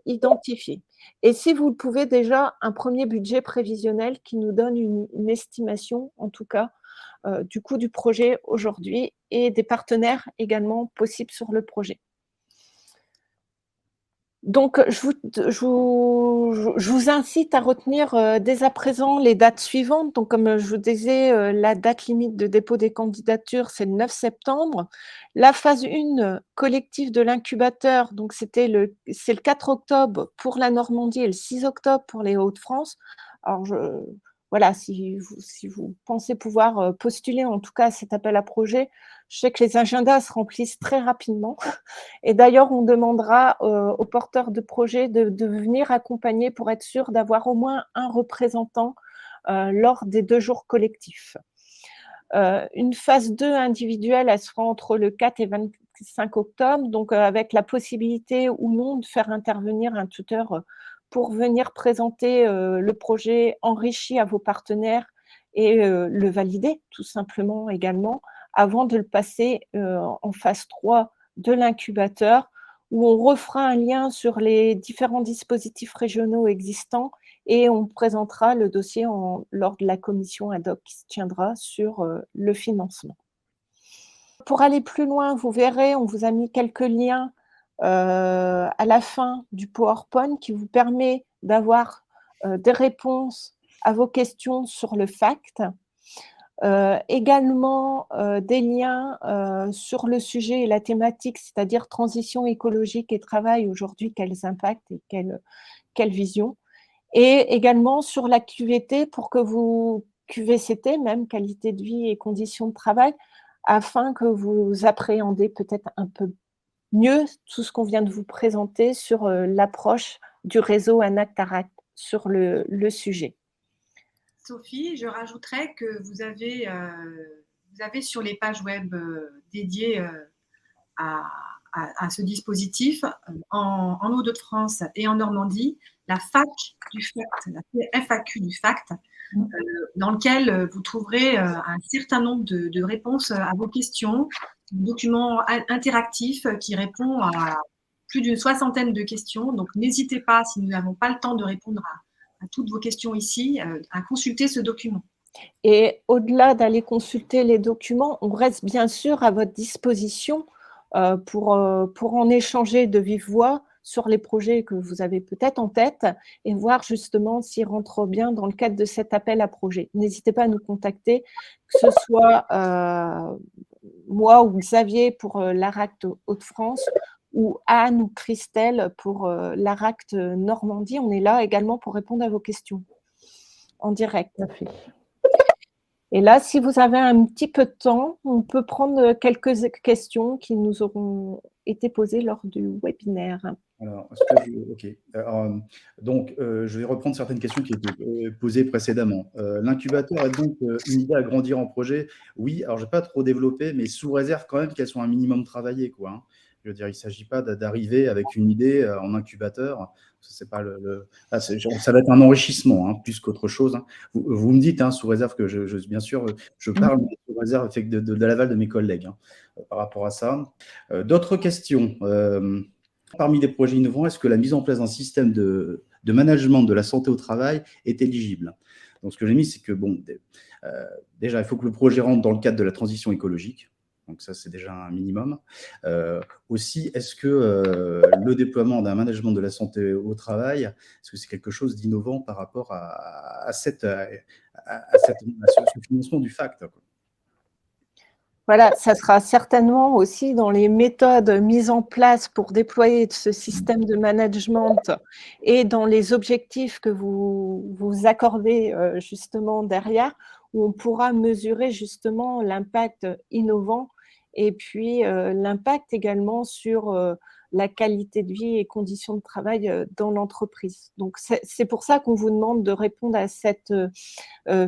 identifiée. Et si vous le pouvez, déjà un premier budget prévisionnel qui nous donne une estimation, en tout cas, du coût du projet aujourd'hui et des partenaires également possibles sur le projet. Donc, je vous incite à retenir dès à présent les dates suivantes. Donc, comme je vous disais, la date limite de dépôt des candidatures, c'est le 9 septembre. La phase 1 collective de l'incubateur, donc c'est le 4 octobre pour la Normandie et le 6 octobre pour les Hauts-de-France. Alors, voilà, si vous pensez pouvoir postuler en tout cas à cet appel à projet, je sais que les agendas se remplissent très rapidement. Et d'ailleurs, on demandera aux porteurs de projet de venir accompagner pour être sûr d'avoir au moins un représentant lors des 2 jours collectifs. Une phase 2 individuelle, elle sera entre le 4 et 25 octobre, donc avec la possibilité ou non de faire intervenir un tuteur pour venir présenter le projet enrichi à vos partenaires et le valider tout simplement également, avant de le passer en phase 3 de l'incubateur, où on refera un lien sur les différents dispositifs régionaux existants et on présentera le dossier lors de la commission ad hoc qui se tiendra sur le financement. Pour aller plus loin, vous verrez, on vous a mis quelques liens à la fin du PowerPoint qui vous permet d'avoir des réponses à vos questions sur le FACT. Également des liens sur le sujet et la thématique, c'est-à-dire transition écologique et travail aujourd'hui, quels impacts et quelle vision. Et également sur la QVT pour que vous, QVCT même, qualité de vie et conditions de travail, afin que vous appréhendez peut-être un peu mieux tout ce qu'on vient de vous présenter sur l'approche du réseau ANAC-TARACT sur le sujet. Sophie, je rajouterais que vous avez sur les pages web dédiées à ce dispositif, en Hauts-de-France et en Normandie, la FAQ du FACT, la FAQ du FACT, dans lequel vous trouverez un certain nombre de réponses à vos questions, un document interactif qui répond à plus d'une 60aine de questions. Donc, n'hésitez pas, si nous n'avons pas le temps de répondre à toutes vos questions ici, à consulter ce document. Et au-delà d'aller consulter les documents, on reste bien sûr à votre disposition pour en échanger de vive voix sur les projets que vous avez peut-être en tête et voir justement s'ils rentrent bien dans le cadre de cet appel à projet. N'hésitez pas à nous contacter, que ce soit moi ou Xavier pour l'ARACT Hauts-de-France ou Anne ou Christelle pour l'ARACT Normandie. On est là également pour répondre à vos questions en direct. Et là, si vous avez un petit peu de temps, on peut prendre quelques questions qui nous auront été posées lors du webinaire. Alors, est-ce que ok. Donc, je vais reprendre certaines questions qui étaient posées précédemment. L'incubateur est donc une idée à grandir en projet. Oui, alors je ne vais pas trop développer, mais sous réserve quand même qu'elles soient un minimum travaillées, quoi, hein. Je veux dire, il ne s'agit pas d'arriver avec une idée en incubateur. C'est pas ça va être un enrichissement, hein, plus qu'autre chose, hein. Vous me dites, hein, sous réserve que bien sûr, je parle sous réserve de l'aval de mes collègues, hein, par rapport à ça. D'autres questions parmi les projets innovants, est-ce que la mise en place d'un système de management de la santé au travail est éligible? Donc, ce que j'ai mis, c'est que, bon, déjà, il faut que le projet rentre dans le cadre de la transition écologique. Donc, ça, c'est déjà un minimum. Aussi, est-ce que le déploiement d'un management de la santé au travail, est-ce que c'est quelque chose d'innovant par rapport à ce financement du FACT, quoi? Voilà, ça sera certainement aussi dans les méthodes mises en place pour déployer ce système de management et dans les objectifs que vous accordez justement derrière, où on pourra mesurer justement l'impact innovant et puis l'impact également sur la qualité de vie et conditions de travail dans l'entreprise. Donc, c'est pour ça qu'on vous demande de répondre à cette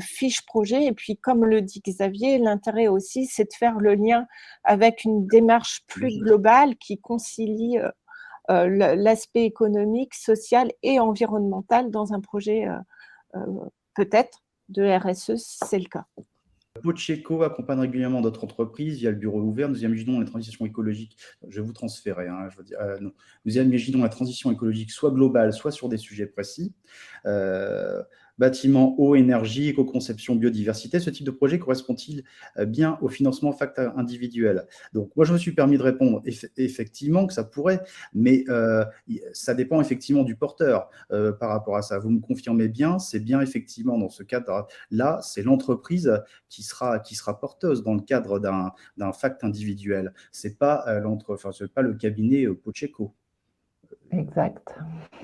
fiche projet. Et puis, comme le dit Xavier, l'intérêt aussi, c'est de faire le lien avec une démarche plus globale qui concilie l'aspect économique, social et environnemental dans un projet peut-être de RSE, si c'est le cas. Pocheco accompagne régulièrement d'autres entreprises via le bureau ouvert. Nous imaginons la transition écologique. Je vais vous transférer. Hein, je veux dire, non. Nous imaginons la transition écologique soit globale, soit sur des sujets précis. Bâtiments, eau, énergie, éco-conception, biodiversité. Ce type de projet correspond-il bien au financement FACT individuel? Donc, moi, je me suis permis de répondre effectivement que ça pourrait, mais ça dépend effectivement du porteur par rapport à ça. Vous me confirmez bien, c'est bien effectivement dans ce cadre-là, c'est l'entreprise qui sera porteuse dans le cadre d'un FACT individuel. C'est pas pas le cabinet Pocheco. Exact.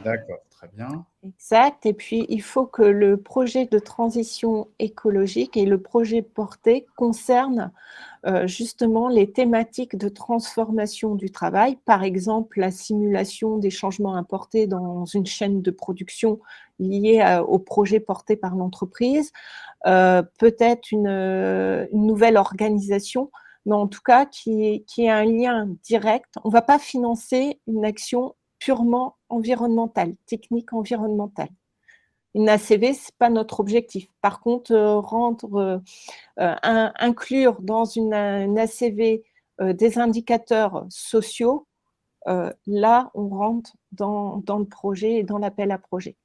D'accord, très bien. Exact. Et puis, il faut que le projet de transition écologique et le projet porté concernent justement les thématiques de transformation du travail, par exemple la simulation des changements importés dans une chaîne de production liée au projet porté par l'entreprise, peut-être une nouvelle organisation, mais en tout cas qui ait un lien direct. On ne va pas financer une action purement environnementale, technique environnementale. Une ACV, ce n'est pas notre objectif. Par contre, inclure dans une ACV des indicateurs sociaux, là, on rentre dans le projet et dans l'appel à projet.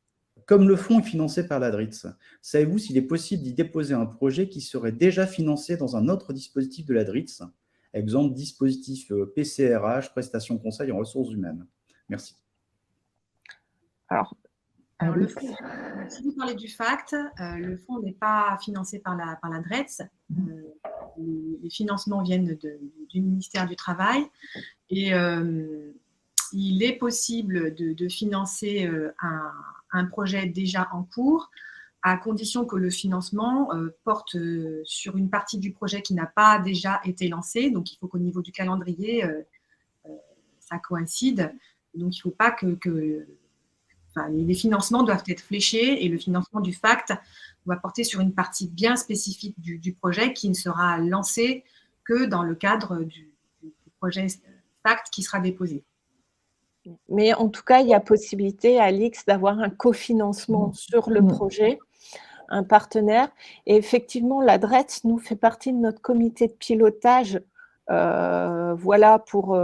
Comme le fonds est financé par la DRITS, savez-vous s'il est possible d'y déposer un projet qui serait déjà financé dans un autre dispositif de la DRITS? Exemple, dispositif PCRH, prestations conseil en ressources humaines. Merci. Alors le fonds, si vous parlez du FACT, le fonds n'est pas financé par la DRETS. Les financements viennent du ministère du Travail et il est possible de financer un projet déjà en cours à condition que le financement porte sur une partie du projet qui n'a pas déjà été lancé. Donc, il faut qu'au niveau du calendrier, ça coïncide. Donc, il ne faut pas les financements doivent être fléchés et le financement du FACT doit porter sur une partie bien spécifique du projet qui ne sera lancé que dans le cadre du projet FACT qui sera déposé. Mais en tout cas, il y a possibilité, Alix, d'avoir un cofinancement sur le projet, un partenaire. Et effectivement, la DRETS nous fait partie de notre comité de pilotage voilà, pour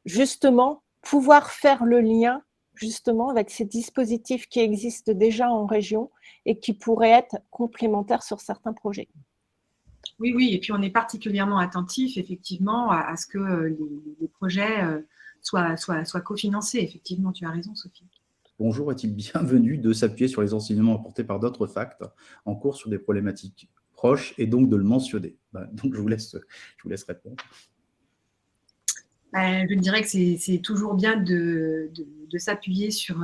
justement pouvoir faire le lien justement avec ces dispositifs qui existent déjà en région et qui pourraient être complémentaires sur certains projets. Oui, oui, et puis on est particulièrement attentif effectivement à ce que les projets soient cofinancés. Effectivement, tu as raison, Sophie. Bonjour, est-il bienvenu de s'appuyer sur les enseignements apportés par d'autres FACT en cours sur des problématiques proches et donc de le mentionner? Donc, je vous laisse répondre. Je dirais que c'est toujours bien de s'appuyer sur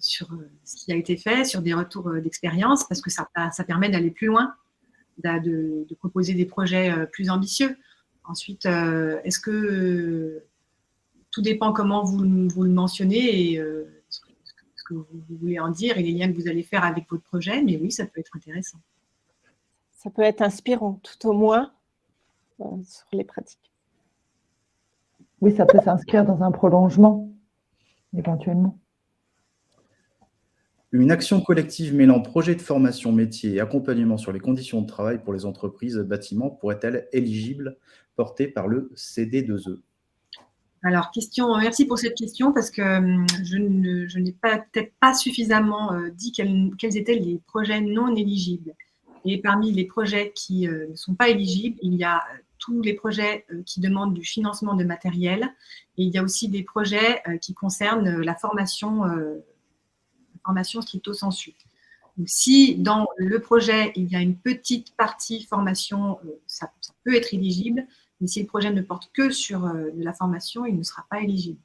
ce qui a été fait, sur des retours d'expérience, parce que ça permet d'aller plus loin, de proposer des projets plus ambitieux. Ensuite, est-ce que tout dépend comment vous le mentionnez et ce que vous voulez en dire et les liens que vous allez faire avec votre projet, mais oui, ça peut être intéressant. Ça peut être inspirant, tout au moins, sur les pratiques. Oui, ça peut s'inscrire dans un prolongement, éventuellement. Une action collective mêlant projet de formation métier et accompagnement sur les conditions de travail pour les entreprises bâtiments pourrait-elle éligible portée par le CD2E? Alors, merci pour cette question parce que je n'ai peut-être pas suffisamment dit quels étaient les projets non éligibles. Et parmi les projets qui ne sont pas éligibles, il y a tous les projets qui demandent du financement de matériel et il y a aussi des projets qui concernent la formation stricto sensu. Donc, si dans le projet, il y a une petite partie formation, ça peut être éligible, mais si le projet ne porte que sur de la formation, il ne sera pas éligible.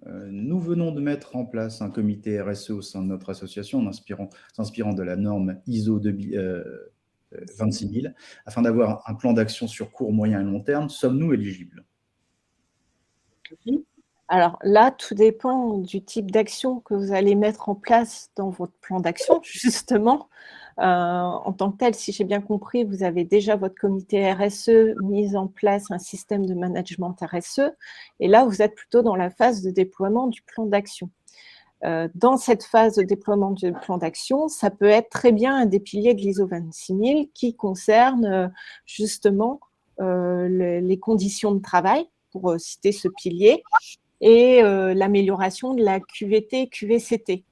Nous venons de mettre en place un comité RSE au sein de notre association en s'inspirant de la norme ISO 26000 afin d'avoir un plan d'action sur court, moyen et long terme. Sommes-nous éligibles? Alors là, tout dépend du type d'action que vous allez mettre en place dans votre plan d'action, justement. En tant que tel, si j'ai bien compris, vous avez déjà votre comité RSE mis en place un système de management RSE. Et là, vous êtes plutôt dans la phase de déploiement du plan d'action. Dans cette phase de déploiement du plan d'action, ça peut être très bien un des piliers de l'ISO 26000 qui concerne justement les conditions de travail, pour citer ce pilier, et l'amélioration de la QVT, QVCT.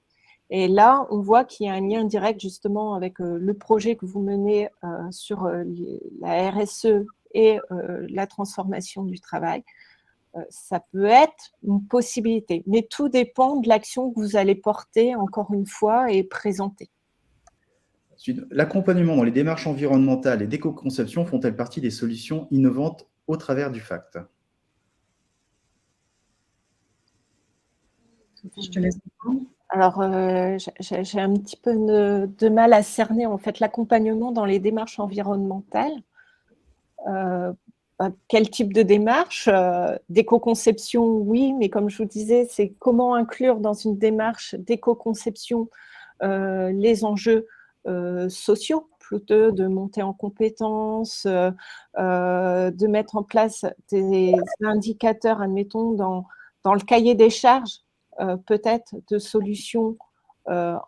Et là, on voit qu'il y a un lien direct justement avec le projet que vous menez sur la RSE et la transformation du travail. Ça peut être une possibilité, mais tout dépend de l'action que vous allez porter, encore une fois, et présenter. L'accompagnement dans les démarches environnementales et d'éco-conception font-elles partie des solutions innovantes au travers du FACT? Je te laisse répondre. Alors, j'ai un petit peu de mal à cerner en fait l'accompagnement dans les démarches environnementales. Quel type de démarche? D'éco-conception, oui, mais comme je vous disais, c'est comment inclure dans une démarche d'éco-conception les enjeux sociaux, plutôt de monter en compétences, de mettre en place des indicateurs, admettons, dans le cahier des charges, peut-être de solutions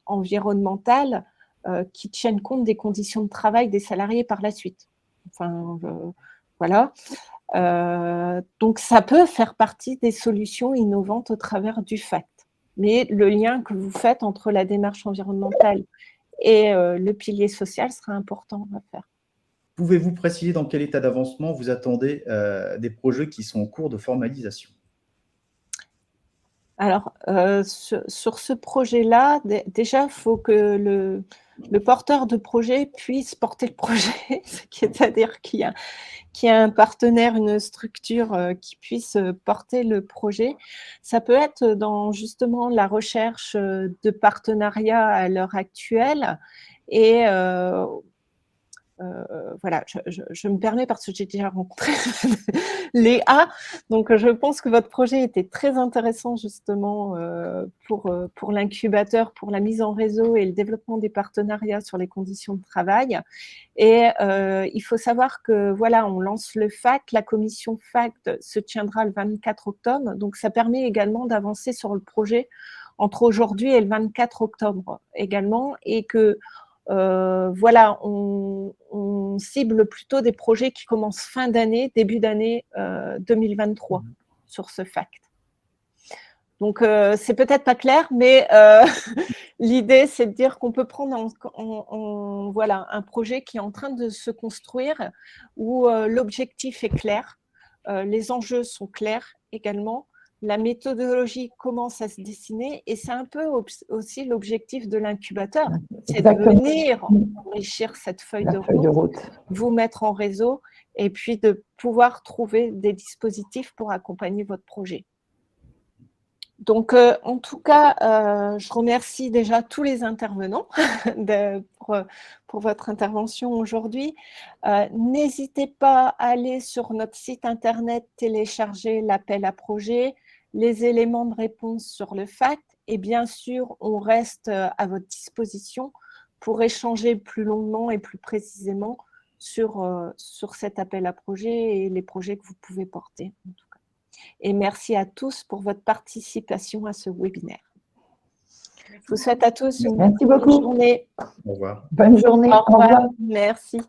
environnementales qui tiennent compte des conditions de travail des salariés par la suite. Enfin, voilà. Donc, ça peut faire partie des solutions innovantes au travers du FACT. Mais le lien que vous faites entre la démarche environnementale et le pilier social sera important à faire. Pouvez-vous préciser dans quel état d'avancement vous attendez des projets qui sont en cours de formalisation? Alors, sur ce projet-là, déjà, il faut que le porteur de projet puisse porter le projet, c'est-à-dire qu'il y a un partenaire, une structure qui puisse porter le projet. Ça peut être dans justement la recherche de partenariats à l'heure actuelle et voilà, je me permets parce que j'ai déjà rencontré Léa, donc je pense que votre projet était très intéressant justement pour l'incubateur, pour la mise en réseau et le développement des partenariats sur les conditions de travail. Et il faut savoir que voilà, on lance le FACT, la commission FACT se tiendra le 24 octobre, donc ça permet également d'avancer sur le projet entre aujourd'hui et le 24 octobre également, et que voilà, on cible plutôt des projets qui commencent fin d'année, début d'année 2023 sur ce FACT. Donc, c'est peut-être pas clair, mais l'idée, c'est de dire qu'on peut prendre voilà, un projet qui est en train de se construire, où l'objectif est clair, les enjeux sont clairs également, la méthodologie commence à se dessiner, et c'est un peu aussi l'objectif de l'incubateur, c'est de venir enrichir cette feuille de route, vous mettre en réseau, et puis de pouvoir trouver des dispositifs pour accompagner votre projet. Donc, en tout cas, je remercie déjà tous les intervenants pour votre intervention aujourd'hui. N'hésitez pas à aller sur notre site internet, télécharger l'appel à projet, les éléments de réponse sur le FACT, et bien sûr, on reste à votre disposition pour échanger plus longuement et plus précisément sur cet appel à projet et les projets que vous pouvez porter, en tout cas. Et merci à tous pour votre participation à ce webinaire. Je vous souhaite à tous une bonne journée. Au revoir. Bonne journée. Au revoir. Merci.